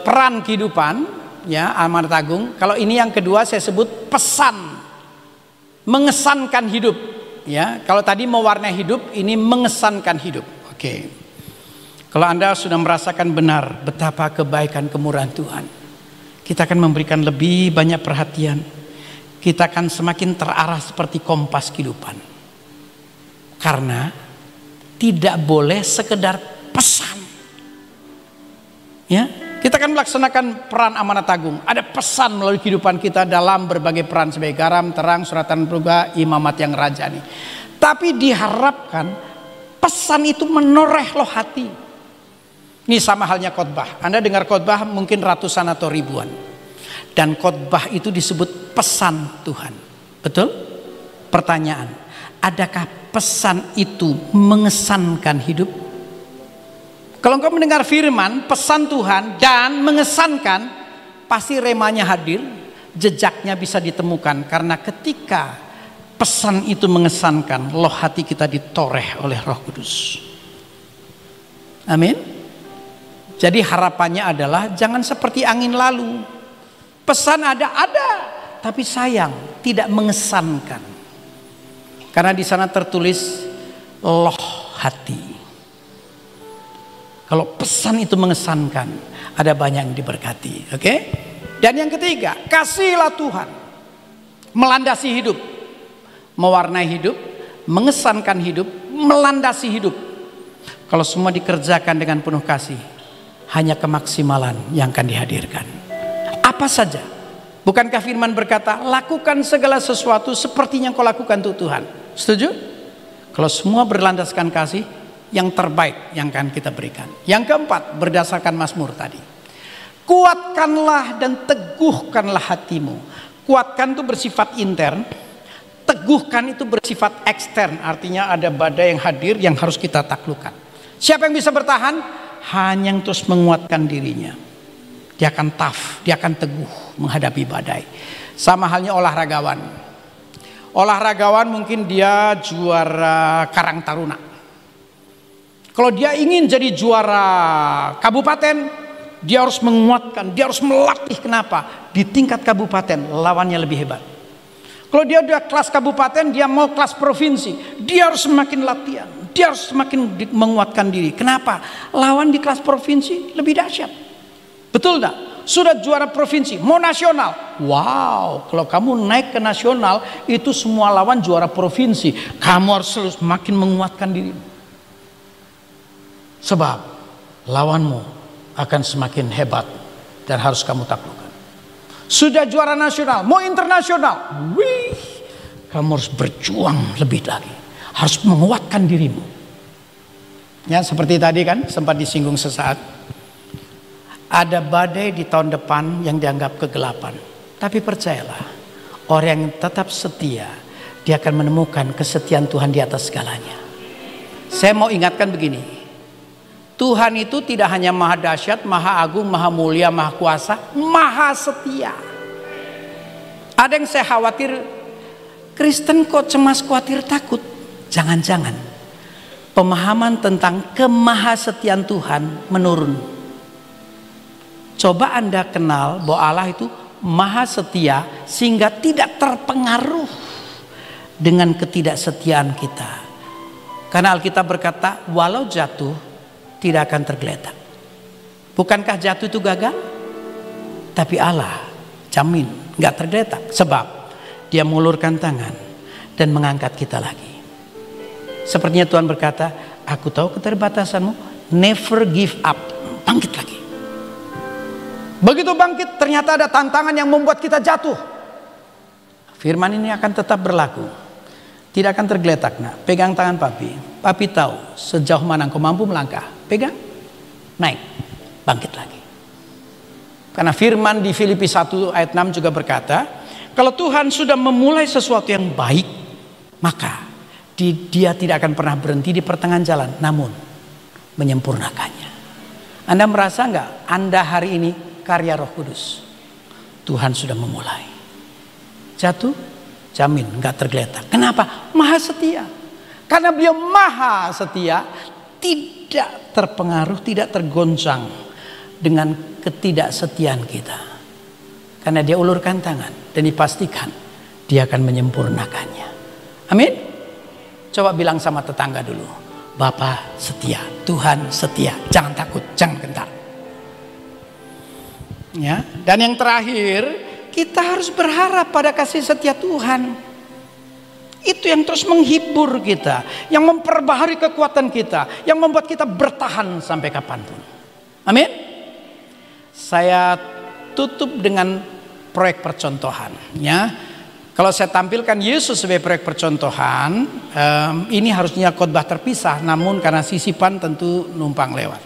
peran kehidupan, ya, amanat agung. Kalau ini yang kedua saya sebut pesan, mengesankan hidup. Ya, kalau tadi mewarnai hidup, ini mengesankan hidup. Oke. Kalau Anda sudah merasakan benar betapa kebaikan kemurahan Tuhan, kita akan memberikan lebih banyak perhatian. Kita akan semakin terarah seperti kompas kehidupan. Karena tidak boleh sekedar pesan. Ya. Kita akan melaksanakan peran amanat agung. Ada pesan melalui kehidupan kita dalam berbagai peran sebagai garam, terang, suratan berubah, imamat yang rajani. Tapi diharapkan pesan itu menoreh loh hati. Ini sama halnya khotbah. Anda dengar khotbah mungkin ratusan atau ribuan. Dan khotbah itu disebut pesan Tuhan. Betul? Pertanyaan, adakah pesan itu mengesankan hidup? Kalau engkau mendengar firman, pesan Tuhan dan mengesankan, pasti remanya hadir, jejaknya bisa ditemukan. Karena ketika pesan itu mengesankan, loh hati kita ditoreh oleh Roh Kudus. Amin. Jadi harapannya adalah jangan seperti angin lalu. Pesan ada, tapi sayang tidak mengesankan. Karena di sana tertulis loh hati. Kalau pesan itu mengesankan, ada banyak yang diberkati. Oke? Dan yang ketiga, kasihlah Tuhan. Melandasi hidup. Mewarnai hidup. Mengesankan hidup. Melandasi hidup. Kalau semua dikerjakan dengan penuh kasih, hanya kemaksimalan yang akan dihadirkan. Apa saja. Bukankah firman berkata, lakukan segala sesuatu seperti yang kau lakukan untuk Tuhan. Setuju? Kalau semua berlandaskan kasih, yang terbaik yang akan kita berikan. Yang keempat, berdasarkan Mazmur tadi, kuatkanlah dan teguhkanlah hatimu. Kuatkan itu bersifat intern, teguhkan itu bersifat ekstern. Artinya ada badai yang hadir yang harus kita taklukkan. Siapa yang bisa bertahan? Hanya yang terus menguatkan dirinya. Dia akan tough, dia akan teguh menghadapi badai. Sama halnya olahragawan. Olahragawan mungkin dia juara Karang Taruna. Kalau dia ingin jadi juara kabupaten, dia harus menguatkan, dia harus melatih. Kenapa? Di tingkat kabupaten lawannya lebih hebat. Kalau dia udah kelas kabupaten, dia mau kelas provinsi, dia harus semakin latihan, dia harus semakin menguatkan diri. Kenapa? Lawan di kelas provinsi lebih dahsyat. Betul tak? Sudah juara provinsi, mau nasional. Wow, kalau kamu naik ke nasional, itu semua lawan juara provinsi. Kamu harus semakin menguatkan diri. Sebab lawanmu akan semakin hebat dan harus kamu taklukkan. Sudah juara nasional, mau internasional, wih, kamu harus berjuang lebih lagi, harus menguatkan dirimu. Ya, seperti tadi kan sempat disinggung sesaat. Ada badai di tahun depan yang dianggap kegelapan. Tapi percayalah, orang yang tetap setia, dia akan menemukan kesetiaan Tuhan di atas segalanya. Saya mau ingatkan begini, Tuhan itu tidak hanya maha dahsyat, maha agung, maha mulia, maha kuasa, maha setia. Ada yang saya khawatir, Kristen kok cemas, khawatir, takut. Jangan-jangan pemahaman tentang kemahasetiaan Tuhan menurun. Coba Anda kenal bahwa Allah itu maha setia sehingga tidak terpengaruh dengan ketidaksetiaan kita. Karena Alkitab berkata, walau jatuh tidak akan tergeletak. Bukankah jatuh itu gagal? Tapi Allah jamin nggak tergeletak, sebab Dia mengulurkan tangan dan mengangkat kita lagi. Sepertinya Tuhan berkata, aku tahu keterbatasanmu, never give up, bangkit lagi. Begitu bangkit, ternyata ada tantangan yang membuat kita jatuh. Firman ini akan tetap berlaku, tidak akan tergeletak. Nah, pegang tangan papi. Papi tahu sejauh mana engkau mampu melangkah. Pegang, naik, bangkit lagi. Karena firman di Filipi 1 ayat 6 juga berkata, kalau Tuhan sudah memulai sesuatu yang baik, maka Dia tidak akan pernah berhenti di pertengahan jalan, namun menyempurnakannya. Anda merasa nggak Anda hari ini karya Roh Kudus? Tuhan sudah memulai. Jatuh, jamin nggak tergeletak. Kenapa? Maha setia. Karena Beliau maha setia, tidak terpengaruh, tidak tergoncang dengan ketidaksetiaan kita. Karena Dia ulurkan tangan dan dipastikan Dia akan menyempurnakannya. Amin. Coba bilang sama tetangga dulu, Bapa setia, Tuhan setia, jangan takut, jangan gentar. Ya, dan yang terakhir, kita harus berharap pada kasih setia Tuhan. Itu yang terus menghibur kita, yang memperbaharui kekuatan kita, yang membuat kita bertahan sampai kapanpun. Amin. Saya tutup dengan proyek percontohan. Ya, kalau saya tampilkan Yesus sebagai proyek percontohan, ini harusnya khotbah terpisah, namun karena sisipan tentu numpang lewat.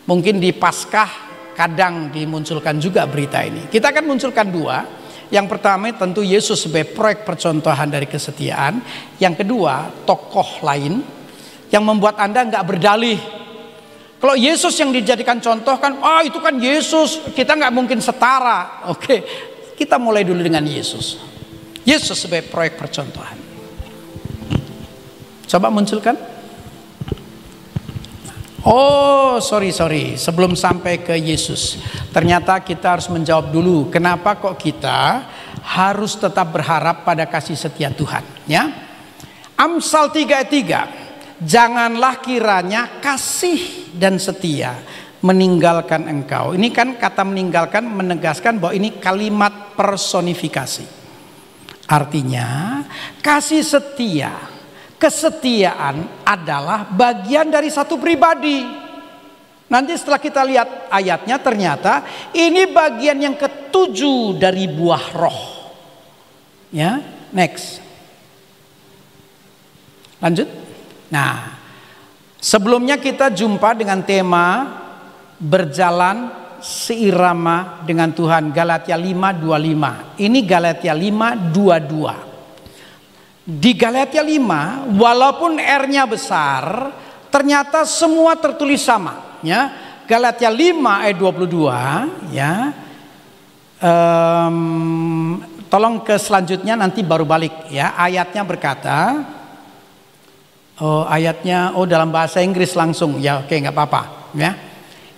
Mungkin di Paskah kadang dimunculkan juga berita ini. Kita akan munculkan dua. Yang pertama tentu Yesus sebagai proyek percontohan dari kesetiaan. Yang kedua tokoh lain yang membuat Anda nggak berdalih. Kalau Yesus yang dijadikan contoh kan, itu kan Yesus, kita nggak mungkin setara. Oke, kita mulai dulu dengan Yesus. Yesus sebagai proyek percontohan. Coba munculkan. Oh sorry, sebelum sampai ke Yesus, ternyata kita harus menjawab dulu, kenapa kok kita harus tetap berharap pada kasih setia Tuhan, ya? Amsal 3 ayat 3, janganlah kiranya kasih dan setia meninggalkan engkau. Ini kan kata meninggalkan menegaskan bahwa ini kalimat personifikasi. Artinya kasih setia, kesetiaan adalah bagian dari satu pribadi. Nanti setelah kita lihat ayatnya, ternyata ini bagian yang ketujuh dari buah roh. Ya, next. Lanjut. Nah, sebelumnya kita jumpa dengan tema berjalan seirama dengan Tuhan, Galatia 5:25. Ini Galatia 5:22. Di Galatia 5, walaupun R-nya besar, ternyata semua tertulis sama, ya. Galatia 5 ayat 22, ya. Tolong ke selanjutnya nanti baru balik, ya. Ayatnya berkata, dalam bahasa Inggris langsung, ya. Oke, nggak apa-apa, ya.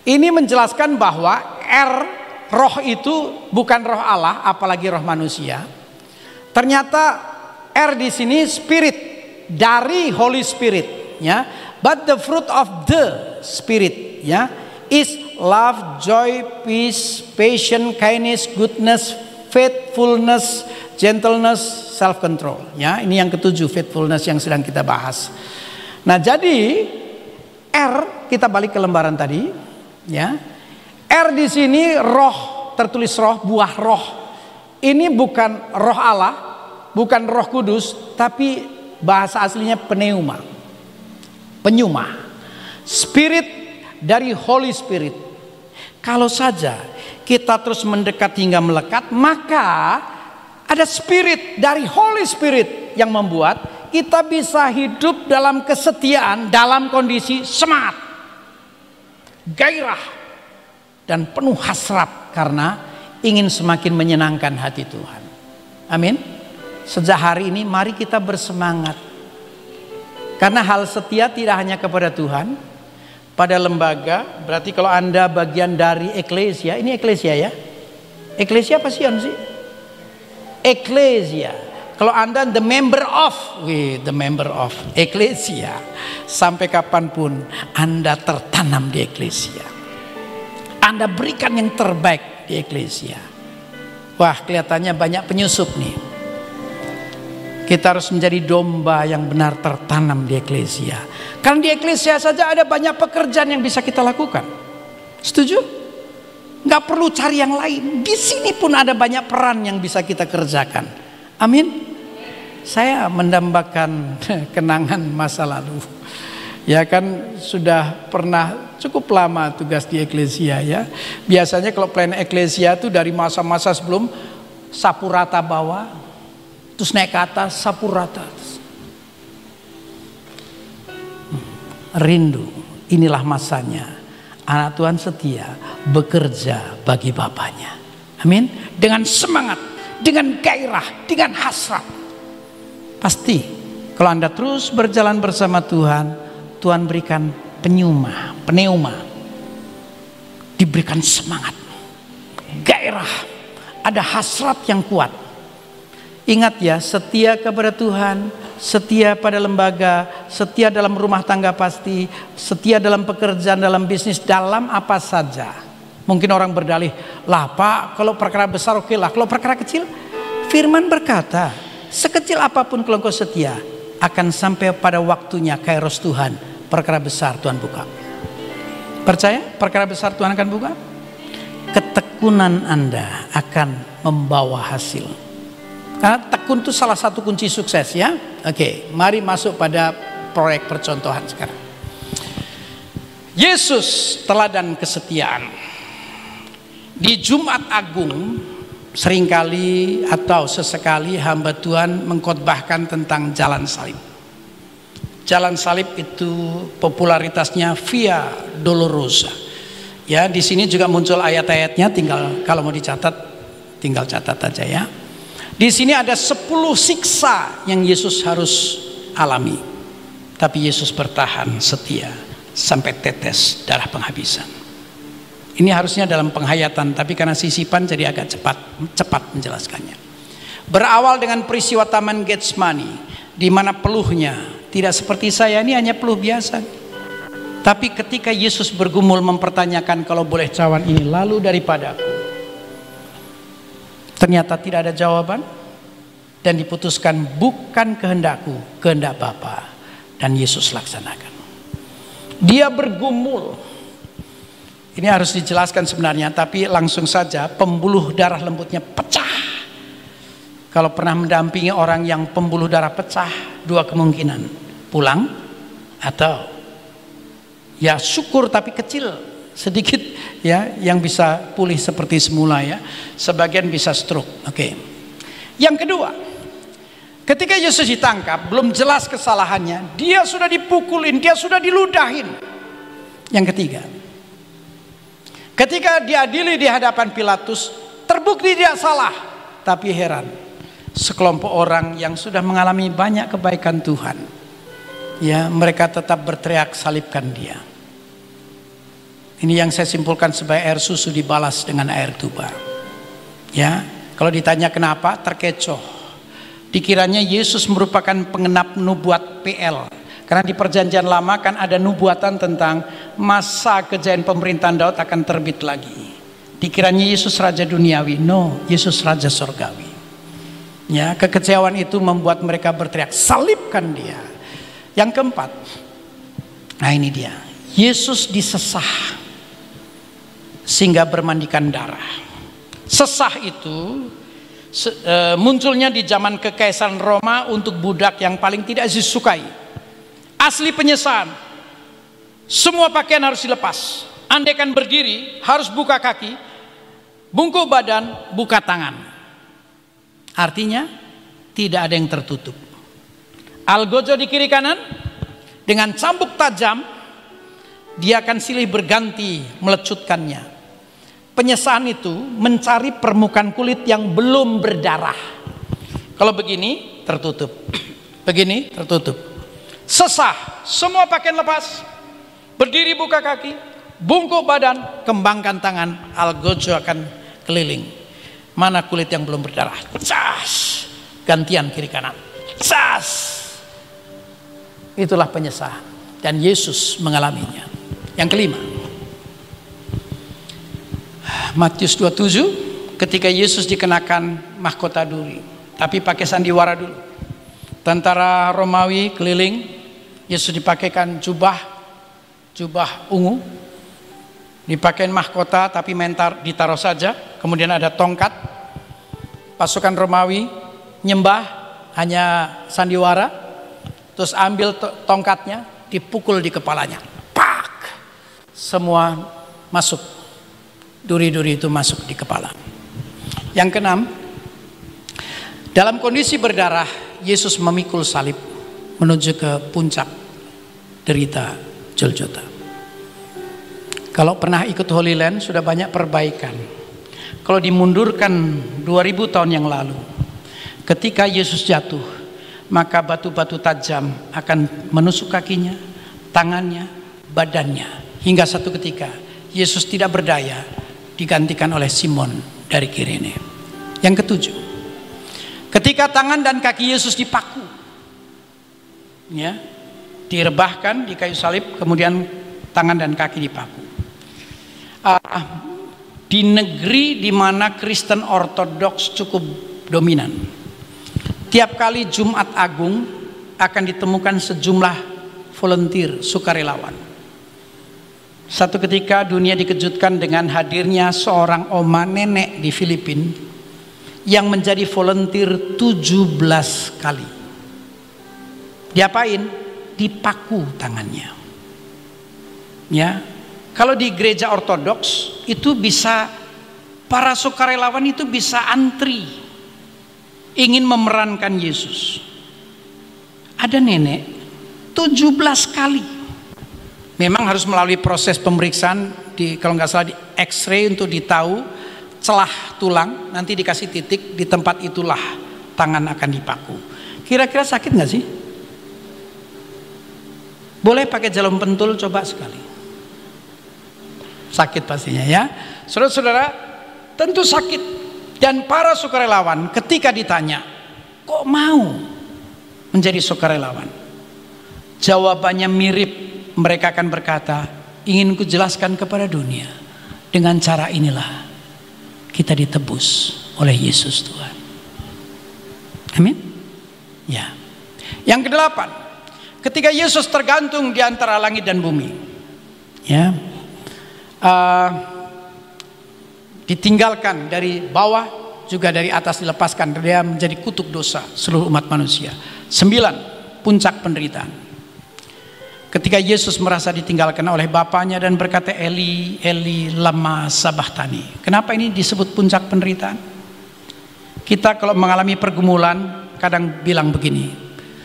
Ini menjelaskan bahwa roh itu bukan roh Allah, apalagi roh manusia. Ternyata R di sini spirit, dari Holy Spirit, ya. But the fruit of the Spirit, ya, is love, joy, peace, patience, kindness, goodness, faithfulness, gentleness, self-control. Ya, ini yang ketujuh, faithfulness yang sedang kita bahas. Nah, jadi R, kita balik ke lembaran tadi. Ya, R di sini roh, tertulis roh, buah roh. Ini bukan roh Allah, bukan Roh Kudus, tapi bahasa aslinya pneuma, penyuma, spirit dari Holy Spirit. Kalau saja kita terus mendekat hingga melekat, maka ada spirit dari Holy Spirit yang membuat kita bisa hidup dalam kesetiaan, dalam kondisi semangat, gairah, dan penuh hasrat karena ingin semakin menyenangkan hati Tuhan. Amin. Sejak hari ini mari kita bersemangat. Karena hal setia tidak hanya kepada Tuhan, pada lembaga. Berarti kalau Anda bagian dari eklesia, ini eklesia ya. Eklesia apa sih sih? Eklesia. Kalau Anda the member of eklesia, sampai kapanpun Anda tertanam di eklesia. Anda berikan yang terbaik di eklesia. Wah, kelihatannya banyak penyusup nih. Kita harus menjadi domba yang benar tertanam di eklesia. Karena di eklesia saja ada banyak pekerjaan yang bisa kita lakukan. Setuju? Nggak perlu cari yang lain. Di sini pun ada banyak peran yang bisa kita kerjakan. Amin. Saya mendambakan kenangan masa lalu. Ya kan sudah pernah cukup lama tugas di eklesia ya. Biasanya kalau plan eklesia itu dari masa-masa sebelum sapu rata bawah, terus naik ke atas sapu rata. Rindu, inilah masanya anak Tuhan setia bekerja bagi Bapaknya. Amin. Dengan semangat, dengan gairah, dengan hasrat. Pasti kalau Anda terus berjalan bersama Tuhan, Tuhan berikan pneuma, diberikan semangat, gairah, ada hasrat yang kuat. Ingat ya, setia kepada Tuhan, setia pada lembaga, setia dalam rumah tangga pasti, setia dalam pekerjaan, dalam bisnis, dalam apa saja. Mungkin orang berdalih, lah Pak, kalau perkara besar oke lah, kalau perkara kecil, firman berkata, sekecil apapun kalau engkau setia, akan sampai pada waktunya kairos Tuhan, perkara besar Tuhan buka. Percaya perkara besar Tuhan akan buka? Ketekunan Anda akan membawa hasil. Karena tekun itu salah satu kunci sukses ya. Oke, mari masuk pada proyek percontohan sekarang. Yesus teladan kesetiaan. Di Jumat Agung seringkali atau sesekali hamba Tuhan mengkhotbahkan tentang jalan salib. Jalan salib itu popularitasnya Via Dolorosa. Ya, di sini juga muncul ayat-ayatnya, tinggal kalau mau dicatat tinggal catat aja ya. Di sini ada 10 siksa yang Yesus harus alami. Tapi Yesus bertahan setia sampai tetes darah penghabisan. Ini harusnya dalam penghayatan, tapi karena sisipan jadi agak cepat menjelaskannya. Berawal dengan peristiwa Taman Getsemani, di mana peluhnya tidak seperti saya, ini hanya peluh biasa. Tapi ketika Yesus bergumul mempertanyakan, kalau boleh cawan ini lalu daripadaku, ternyata tidak ada jawaban. Dan diputuskan bukan kehendakku, kehendak Bapa. Dan Yesus laksanakan. Dia bergumul. Ini harus dijelaskan sebenarnya, tapi langsung saja pembuluh darah lembutnya pecah. Kalau pernah mendampingi orang yang pembuluh darah pecah, dua kemungkinan, pulang atau ya syukur tapi kecil sedikit ya, yang bisa pulih seperti semula ya. Sebagian bisa stroke. Oke. Yang kedua, ketika Yesus ditangkap, belum jelas kesalahannya, dia sudah dipukulin, dia sudah diludahin. Yang ketiga, ketika diadili di hadapan Pilatus, terbukti dia salah. Tapi heran, sekelompok orang yang sudah mengalami banyak kebaikan Tuhan, ya, mereka tetap berteriak salibkan dia. Ini yang saya simpulkan sebagai air susu dibalas dengan air tuba. Ya, kalau ditanya kenapa, terkecoh. Dikiranya Yesus merupakan pengenap nubuat PL. Karena di perjanjian lama kan ada nubuatan tentang masa kejayaan pemerintahan Daud akan terbit lagi. Dikiranya Yesus raja duniawi. No, Yesus raja sorgawi. Ya, kekecewaan itu membuat mereka berteriak, salibkan dia. Yang keempat, nah ini dia, Yesus disesah sehingga bermandikan darah. Sesah itu munculnya di zaman kekaisaran Roma untuk budak yang paling tidak disukai. Asli penyesalan, semua pakaian harus dilepas, Andaikan berdiri harus buka kaki, bungkuk badan, buka tangan. Artinya tidak ada yang tertutup. Algojo di kiri kanan dengan cambuk tajam, dia akan silih berganti melecutkannya. Penyesahan itu mencari permukaan kulit yang belum berdarah. Kalau begini tertutup, begini tertutup. Sesah, semua pakaian lepas, berdiri buka kaki, bungkuk badan, kembangkan tangan, algojo akan keliling. Mana kulit yang belum berdarah? Cas, gantian kiri kanan. Cas. Itulah penyesahan, dan Yesus mengalaminya. Yang kelima, Matius 27, ketika Yesus dikenakan mahkota duri, tapi pakai sandiwara dulu. Tentara Romawi keliling, Yesus dipakaikan jubah ungu, dipakein mahkota tapi mentar ditaruh saja. Kemudian ada tongkat. Pasukan Romawi nyembah hanya sandiwara, terus ambil tongkatnya, dipukul di kepalanya. Pak! Semua masuk, duri-duri itu masuk di kepala. Yang keenam, dalam kondisi berdarah, Yesus memikul salib menuju ke puncak derita Golgota. Kalau pernah ikut Holy Land sudah banyak perbaikan. Kalau dimundurkan 2000 tahun yang lalu, ketika Yesus jatuh, maka batu-batu tajam akan menusuk kakinya, tangannya, badannya. Hingga satu ketika Yesus tidak berdaya, digantikan oleh Simon dari Kirene. Yang ketujuh, ketika tangan dan kaki Yesus dipaku, ya, direbahkan di kayu salib, kemudian tangan dan kaki dipaku. Di negeri di mana Kristen Ortodoks cukup dominan, tiap kali Jumat Agung akan ditemukan sejumlah volunteer sukarelawan. Satu ketika dunia dikejutkan dengan hadirnya seorang oma nenek di Filipina yang menjadi volunteer 17 kali. Diapain? Dipaku tangannya. Ya, kalau di gereja Ortodoks itu bisa, para sukarelawan itu bisa antri ingin memerankan Yesus. Ada nenek 17 kali. Memang harus melalui proses pemeriksaan kalau nggak salah di X-ray untuk ditahu celah tulang, nanti dikasih titik, di tempat itulah tangan akan dipaku. Kira-kira sakit nggak sih? Boleh pakai jarum pentul, coba sekali. Sakit pastinya ya. Saudara-saudara, tentu sakit. Dan para sukarelawan ketika ditanya, kok mau menjadi sukarelawan? Jawabannya mirip. Mereka akan berkata, ingin ku jelaskan kepada dunia, dengan cara inilah kita ditebus oleh Yesus Tuhan. Amin. Ya. Yang kedelapan, ketika Yesus tergantung di antara langit dan bumi, ya, ditinggalkan dari bawah juga dari atas dilepaskan, dia menjadi kutuk dosa seluruh umat manusia. 9, puncak penderitaan. Ketika Yesus merasa ditinggalkan oleh Bapaknya dan berkata, Eli, Eli, lama sabachthani. Kenapa ini disebut puncak penderitaan? Kita kalau mengalami pergumulan kadang bilang begini,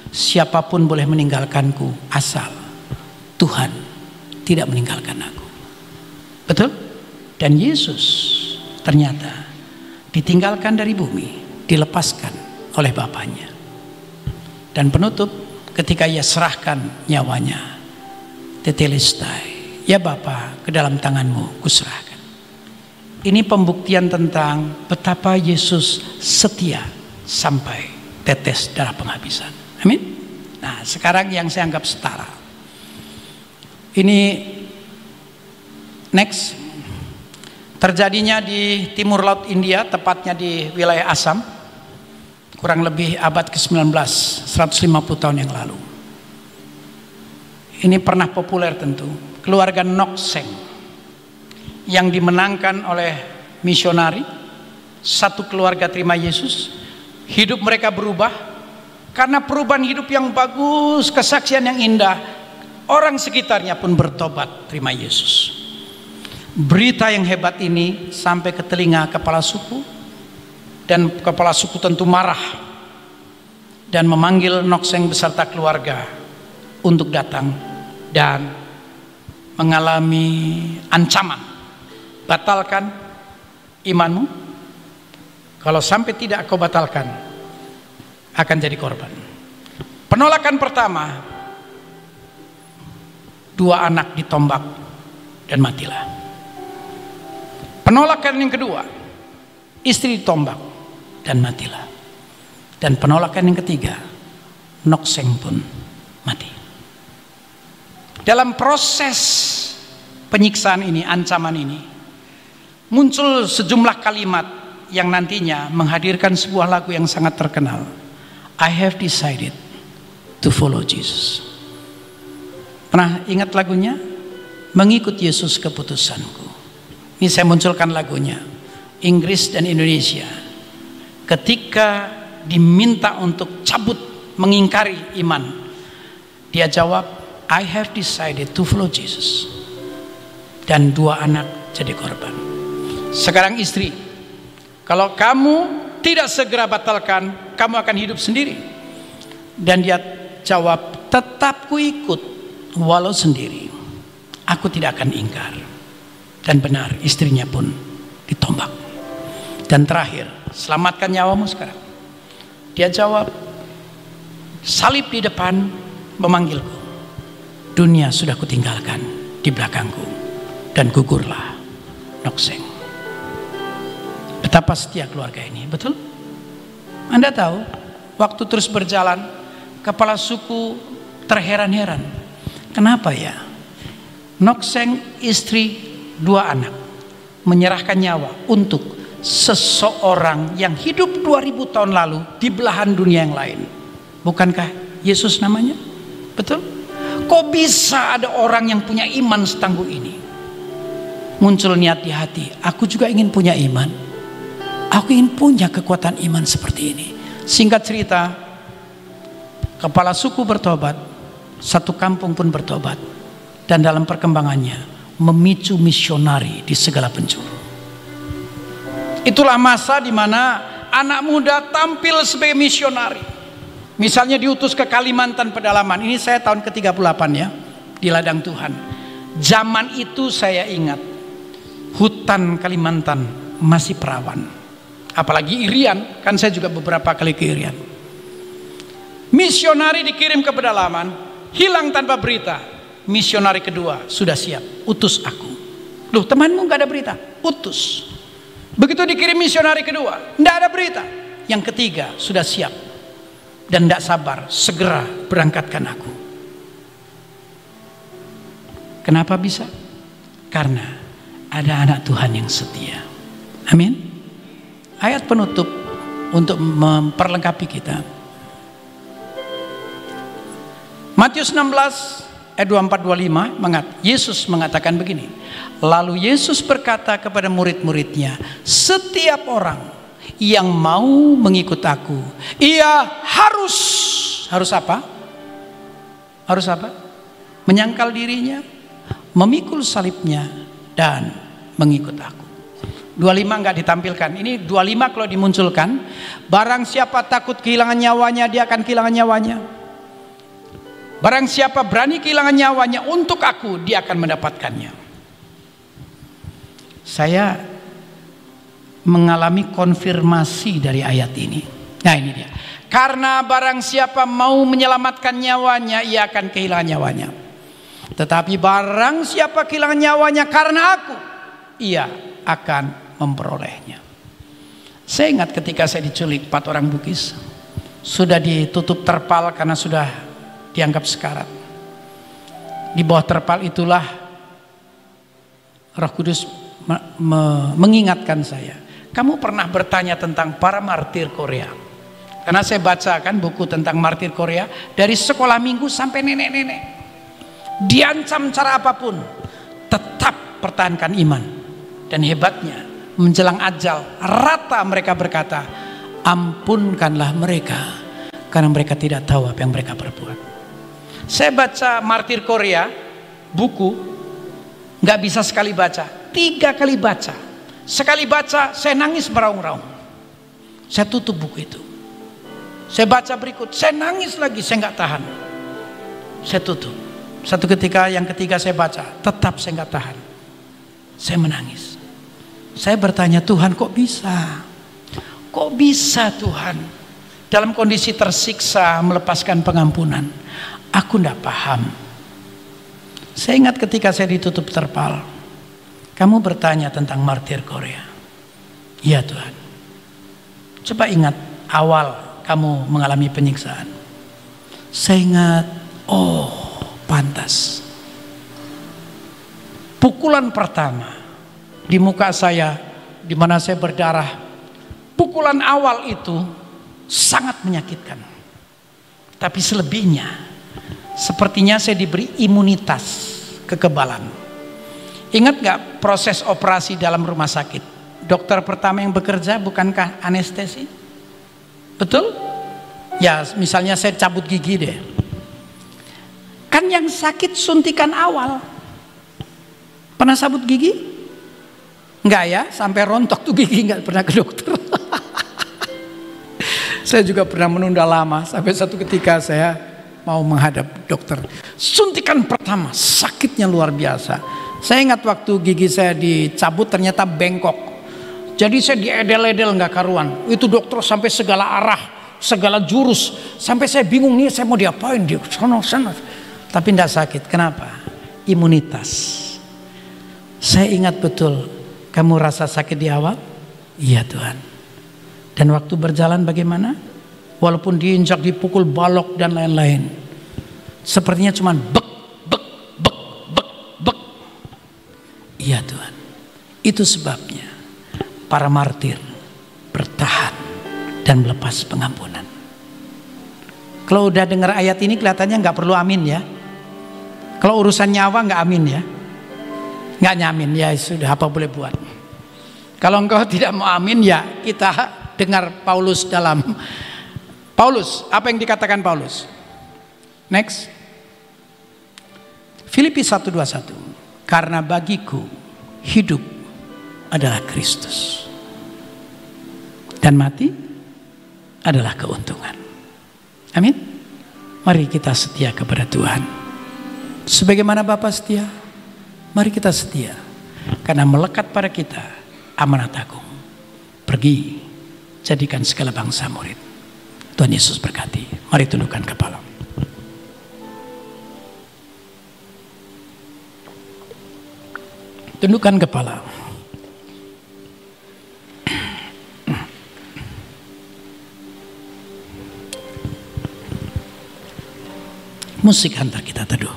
siapapun boleh meninggalkanku asal Tuhan tidak meninggalkan aku. Betul? Dan Yesus ternyata ditinggalkan dari bumi, dilepaskan oleh Bapaknya. Dan penutup, ketika ia serahkan nyawanya, tetelestai, ya Bapa, ke dalam tanganmu kuserahkan. Ini pembuktian tentang betapa Yesus setia sampai tetes darah penghabisan. Amin. Nah, sekarang yang saya anggap setara. Ini next, terjadinya di timur laut India, tepatnya di wilayah Assam, kurang lebih abad ke-19, 150 tahun yang lalu. Ini pernah populer tentu, keluarga Nokseng yang dimenangkan oleh misionari. Satu keluarga terima Yesus, hidup mereka berubah karena perubahan hidup yang bagus, kesaksian yang indah. Orang sekitarnya pun bertobat terima Yesus. Berita yang hebat ini sampai ke telinga kepala suku, dan kepala suku tentu marah dan memanggil Nok-sheng beserta keluarga untuk datang dan mengalami ancaman, batalkan imanmu, kalau sampai tidak kau batalkan akan jadi korban. Penolakan pertama, 2 anak ditombak dan matilah. Penolakan yang kedua, istri ditombak dan matilah. Dan penolakan yang ketiga, Nok-sheng pun mati. Dalam proses penyiksaan ini, ancaman ini, muncul sejumlah kalimat yang nantinya menghadirkan sebuah lagu yang sangat terkenal. I have decided to follow Jesus. Pernah ingat lagunya? Mengikut Yesus keputusanku. Ini saya munculkan lagunya, Inggris dan Indonesia. Ketika diminta untuk cabut, mengingkari iman, dia jawab, I have decided to follow Jesus. Dan 2 anak jadi korban. Sekarang istri, kalau kamu tidak segera batalkan, kamu akan hidup sendiri. Dan dia jawab, tetap ku ikut walau sendiri, aku tidak akan ingkar. Dan benar, istrinya pun ditombak. Dan terakhir, selamatkan nyawamu sekarang. Dia jawab, salib di depan memanggilku, dunia sudah kutinggalkan di belakangku. Dan gugurlah Nok-sheng. Betapa setia keluarga ini, betul? Anda tahu, waktu terus berjalan, kepala suku terheran-heran. Kenapa ya? Nok-sheng, istri, 2 anak menyerahkan nyawa untuk seseorang yang hidup 2000 tahun lalu di belahan dunia yang lain. Bukankah Yesus namanya? Betul? Kok bisa ada orang yang punya iman setangguh ini? Muncul niat di hati, aku juga ingin punya iman. Aku ingin punya kekuatan iman seperti ini. Singkat cerita, kepala suku bertobat, satu kampung pun bertobat, dan dalam perkembangannya memicu misionari di segala penjuru. Itulah masa di mana anak muda tampil sebagai misionari. Misalnya diutus ke Kalimantan pedalaman. Ini saya tahun ke-38 ya, di ladang Tuhan. Zaman itu saya ingat, hutan Kalimantan masih perawan. Apalagi Irian, kan saya juga beberapa kali ke Irian. Misionari dikirim ke pedalaman, hilang tanpa berita. Misionari kedua sudah siap, utus aku. Loh, temanmu gak ada berita? Utus. Begitu dikirim misionari kedua, tidak ada berita. Yang ketiga sudah siap dan tidak sabar, segera berangkatkan aku. Kenapa bisa? Karena ada anak Tuhan yang setia. Amin. Ayat penutup untuk memperlengkapi kita, Matius 16 ayat 24-25, Yesus mengatakan begini. Lalu Yesus berkata kepada murid-muridnya, setiap orang yang mau mengikut aku, ia harus apa? Harus apa? Menyangkal dirinya, memikul salibnya, dan mengikut aku. 25 enggak ditampilkan. Ini 25 kalau dimunculkan, barang siapa takut kehilangan nyawanya, dia akan kehilangan nyawanya. Barang siapa berani kehilangan nyawanya untuk aku, dia akan mendapatkannya. Saya mengalami konfirmasi dari ayat ini. Nah, ini dia. Karena barang siapa mau menyelamatkan nyawanya, ia akan kehilangan nyawanya. Tetapi barang siapa kehilangan nyawanya karena aku, ia akan memperolehnya. Saya ingat ketika saya diculik 4 orang Bugis, sudah ditutup terpal karena sudah dianggap sekarat. Di bawah terpal itulah Roh Kudus mengingatkan saya, kamu pernah bertanya tentang para martir Korea? Karena saya bacakan buku tentang martir Korea dari sekolah minggu sampai nenek-nenek. Diancam cara apapun, tetap pertahankan iman. Dan hebatnya, menjelang ajal, rata mereka berkata, ampunkanlah mereka, karena mereka tidak tahu apa yang mereka perbuat. Saya baca martir Korea, buku, nggak bisa sekali baca. 3 kali baca. Sekali baca saya nangis beraung-raung. Saya tutup buku itu. Saya baca berikut, saya nangis lagi, saya nggak tahan. Saya tutup. Satu ketika yang ketiga saya baca, tetap saya nggak tahan. Saya menangis. Saya bertanya, Tuhan kok bisa? Kok bisa Tuhan? Dalam kondisi tersiksa melepaskan pengampunan. Aku nggak paham. Saya ingat ketika saya ditutup terpal. Kamu bertanya tentang martir Korea. Iya Tuhan. Coba ingat awal kamu mengalami penyiksaan. Saya ingat, oh pantas. Pukulan pertama di muka saya, di mana saya berdarah. Pukulan awal itu sangat menyakitkan. Tapi selebihnya, sepertinya saya diberi imunitas kekebalan. Ingat gak proses operasi dalam rumah sakit? Dokter pertama yang bekerja bukankah anestesi? Betul? Ya misalnya saya cabut gigi deh. Kan yang sakit suntikan awal. Pernah cabut gigi? Enggak ya, sampai rontok tuh gigi, enggak pernah ke dokter. Saya juga pernah menunda lama, sampai satu ketika saya mau menghadap dokter. Suntikan pertama, sakitnya luar biasa. Saya ingat waktu gigi saya dicabut ternyata bengkok. Jadi saya diedel-edel nggak karuan. Itu dokter sampai segala arah, segala jurus. Sampai saya bingung nih saya mau diapain, dia sana. Tapi tidak sakit. Kenapa? Imunitas. Saya ingat betul, kamu rasa sakit di awal? Iya Tuhan. Dan waktu berjalan bagaimana? Walaupun diinjak, dipukul, balok dan lain-lain. Sepertinya cuma bek. Iya Tuhan. Itu sebabnya para martir bertahan dan melepas pengampunan. Kalau udah dengar ayat ini kelihatannya nggak perlu amin ya. Kalau urusan nyawa nggak amin ya. Nggak nyamin ya sudah, apa boleh buat. Kalau engkau tidak mau amin ya kita dengar Paulus dalam Paulus, apa yang dikatakan Paulus? Next. Filipi 1:21. Karena bagiku hidup adalah Kristus dan mati adalah keuntungan. Amin. Mari kita setia kepada Tuhan. Sebagaimana Bapa setia, mari kita setia. Karena melekat pada kita amanat agung. Pergi, jadikan segala bangsa murid. Tuhan Yesus berkati. Mari tundukkan kepala. Tundukkan kepala. Musik hantar kita teduh.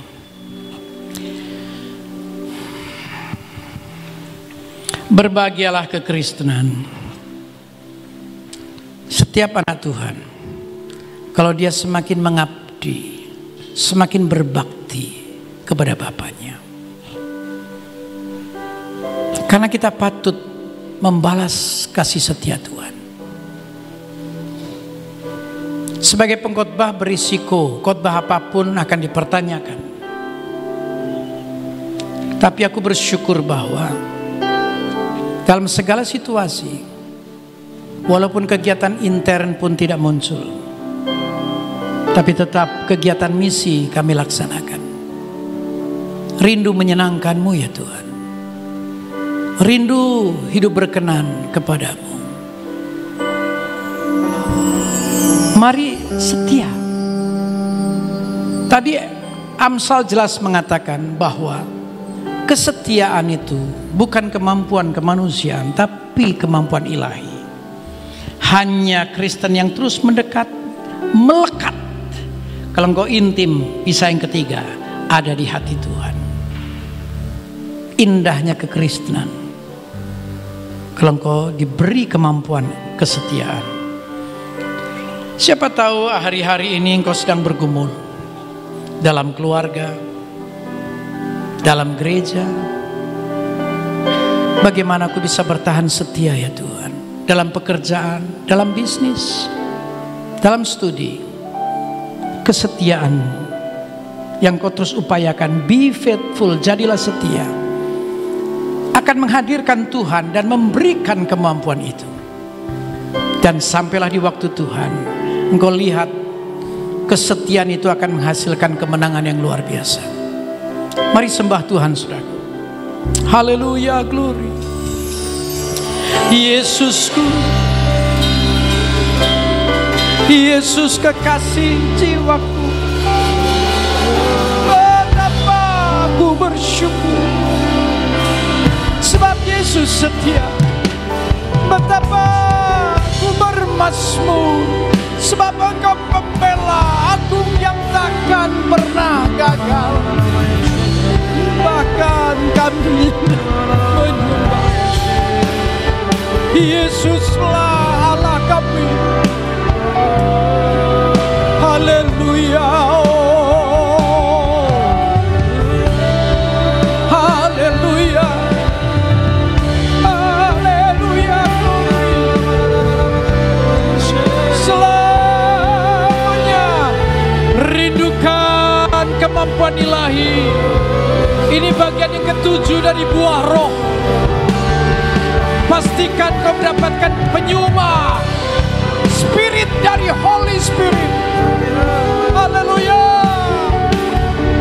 Berbahagialah kekristenan. Setiap anak Tuhan, kalau dia semakin mengabdi, semakin berbakti kepada Bapaknya. Karena kita patut membalas kasih setia Tuhan. Sebagai pengkhotbah berisiko, khotbah apapun akan dipertanyakan. Tapi aku bersyukur bahwa dalam segala situasi, walaupun kegiatan intern pun tidak muncul, tapi tetap kegiatan misi kami laksanakan. Rindu menyenangkan-Mu ya Tuhan. Rindu hidup berkenan kepadamu. Mari setia. Tadi Amsal jelas mengatakan bahwa kesetiaan itu bukan kemampuan kemanusiaan, tapi kemampuan ilahi. Hanya Kristen yang terus mendekat, melekat. Kalau engkau intim, bisa yang ketiga, ada di hati Tuhan. Indahnya kekristenan. Kalau engkau diberi kemampuan kesetiaan. Siapa tahu hari-hari ini engkau sedang bergumul dalam keluarga, dalam gereja. Bagaimana aku bisa bertahan setia ya Tuhan, dalam pekerjaan, dalam bisnis, dalam studi. Kesetiaan yang kau terus upayakan, be faithful, jadilah setia, akan menghadirkan Tuhan dan memberikan kemampuan itu. Dan sampailah di waktu Tuhan, engkau lihat kesetiaan itu akan menghasilkan kemenangan yang luar biasa. Mari sembah Tuhan, saudara. Haleluya, glory. Yesusku, Yesus kekasih jiwaku, betapa aku bersyukur sebab Yesus setia. Betapa aku bermazmur sebab Engkau pembela agung yang takkan pernah gagal. Bahkan kami menyembah Yesuslah Allah kami. Haleluya, haleluya, haleluya. Selamanya rindukan kemampuan ilahi. Ini bagian yang ketujuh dari buah roh. Pastikan kau mendapatkan penyuma Spirit dari Holy Spirit. Haleluya.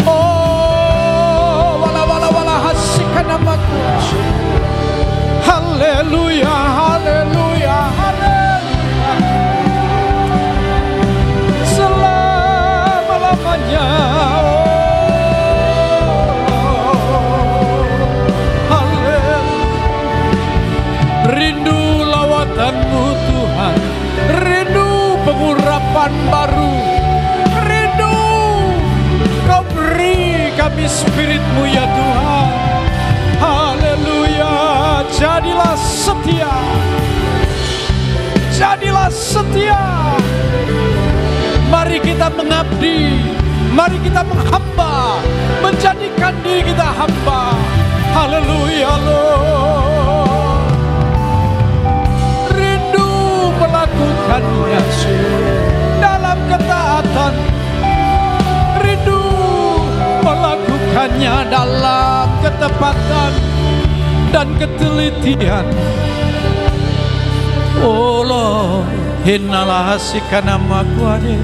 Oh, wala hasikan namaku. Haleluya, haleluya, haleluya. Selama-lamanya. Rindu lawatanmu Tuhan, rindu pengurapan baru, rindu kau beri kami Spirit-Mu ya Tuhan. Haleluya, jadilah setia, jadilah setia. Mari kita mengabdi, mari kita menghamba, menjadikan diri kita hamba. Haleluya Lord. Melakukannya dalam ketaatan, rindu melakukannya dalam ketepatan dan ketelitian. Oh Lord, hinnalah sikana makwade.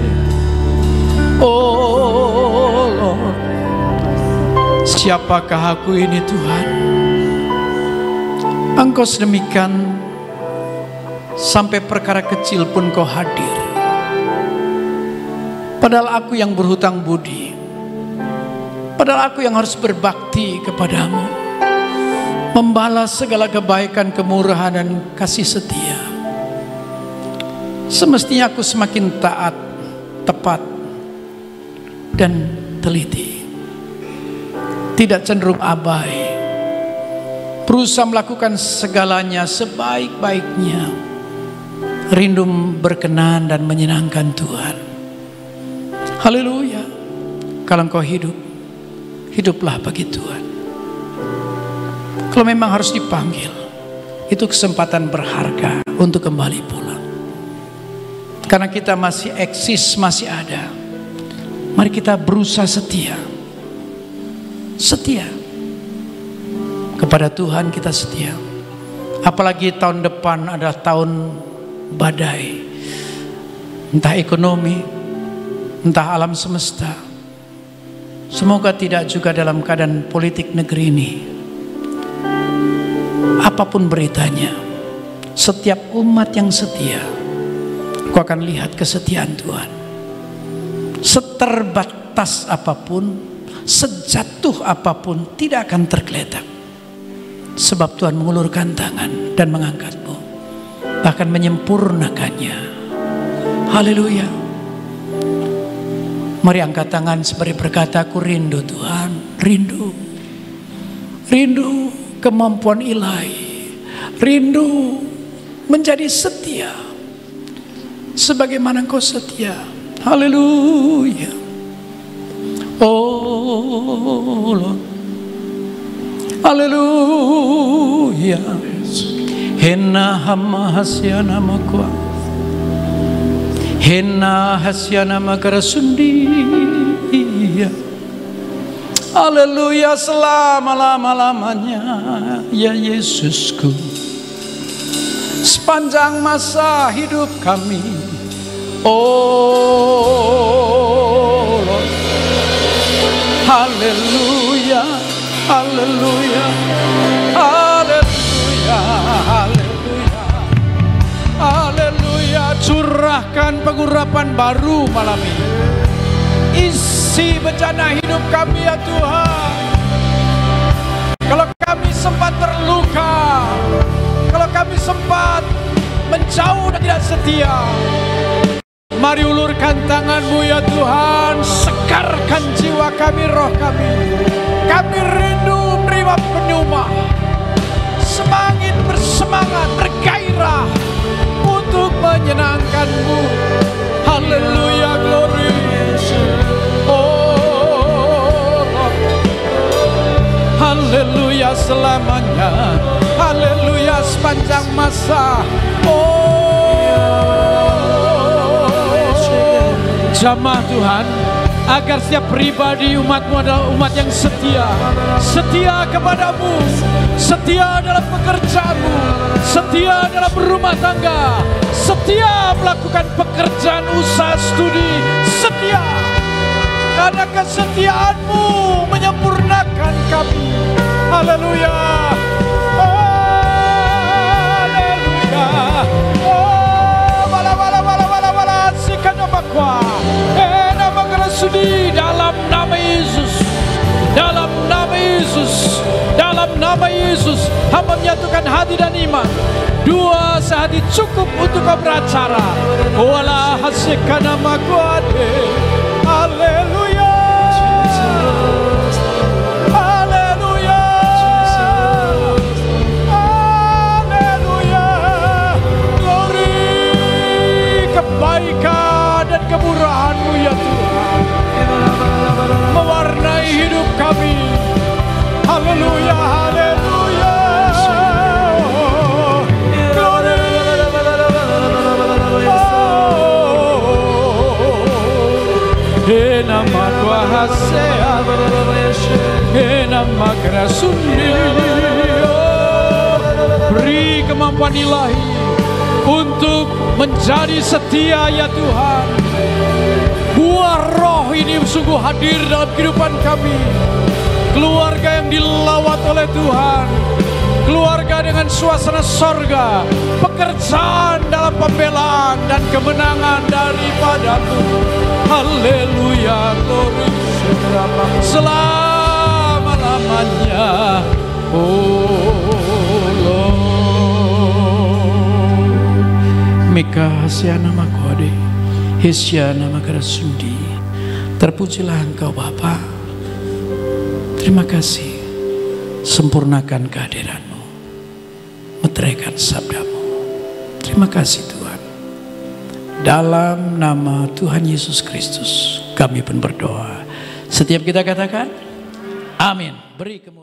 Oh Lord, siapakah aku ini Tuhan? Engkau sedemikian sampai perkara kecil pun kau hadir. Padahal aku yang berhutang budi, padahal aku yang harus berbakti kepadamu, membalas segala kebaikan, kemurahan dan kasih setia. Semestinya aku semakin taat, tepat dan teliti, tidak cenderung abai, berusaha melakukan segalanya sebaik-baiknya. Rindu berkenan dan menyenangkan Tuhan. Haleluya. Kalau engkau hidup, hiduplah bagi Tuhan. Kalau memang harus dipanggil, itu kesempatan berharga untuk kembali pulang. Karena kita masih eksis, masih ada. Mari kita berusaha setia. Setia. Kepada Tuhan kita setia. Apalagi tahun depan adalah tahun badai, entah ekonomi, entah alam semesta. Semoga tidak juga dalam keadaan politik negeri ini. Apapun beritanya, setiap umat yang setia, kau akan lihat kesetiaan Tuhan. Seterbatas apapun, sejatuh apapun, tidak akan tergeletak. Sebab Tuhan mengulurkan tangan dan mengangkatmu, bahkan menyempurnakannya. Haleluya. Mari angkat tangan sembari berkata, aku rindu Tuhan, rindu. Rindu kemampuan ilahi, rindu menjadi setia sebagaimana Engkau setia. Haleluya. Oh Lord. Haleluya. Hena hama hasyana makwa, hena hasyana makara sundi. Haleluya, selama-lama-lamanya ya Yesusku. Sepanjang masa hidup kami, oh Lord. Haleluya, haleluya, haleluya, haleluya, haleluya. Curahkan pengurapan baru malam ini. Isi bencana hidup kami ya Tuhan. Kalau kami sempat terluka, kalau kami sempat menjauh dan tidak setia, mari ulurkan tangan-Mu ya Tuhan. Segarkan jiwa kami, roh kami. Kami rindu menerima penyuma. Bersemangat, bergairah untuk menyenangkan-Mu. Haleluya, glory. Oh, haleluya selamanya. Haleluya sepanjang masa. Jamaah Tuhan, agar setiap pribadi umat-Mu adalah umat yang setia. Setia kepada-Mu, setia dalam pekerjaan-Mu, setia dalam berumah tangga, setia melakukan pekerjaan usaha studi, setia. Karena kesetiaan-Mu menyempurnakan kami. Haleluya. Haleluya. Dalam nama Yesus, dalam nama Yesus, dalam nama Yesus, hamba menyatukan hati dan iman. Dua sehati cukup untuk kau beracara. Wala hasikkan nama kuade. Haleluya. Haleluya. Haleluya. Glory, kebaikan dan kemurahan-Mu ya Tuhan mewarnai hidup kami. Haleluya, haleluya. Glory. Nama kuasa, nama kerasundi. Beri kemampuan ilahi untuk menjadi setia ya Tuhan. Buah roh ini sungguh hadir dalam kehidupan kami. Keluarga yang dilawat oleh Tuhan, keluarga dengan suasana sorga, pekerjaan dalam pembelaan dan kemenangan daripada-Mu. Haleluya, glory, selama-lamanya. Oh Lord. Mika hasyana makode, hisyana makarasundi. Terpujilah Engkau Bapa. Terima kasih. Sempurnakan kehadiran-Mu, meteraikan sabda-Mu. Terima kasih Tuhan. Dalam nama Tuhan Yesus Kristus kami pun berdoa. Setiap kita katakan amin. Beri kemuliaan.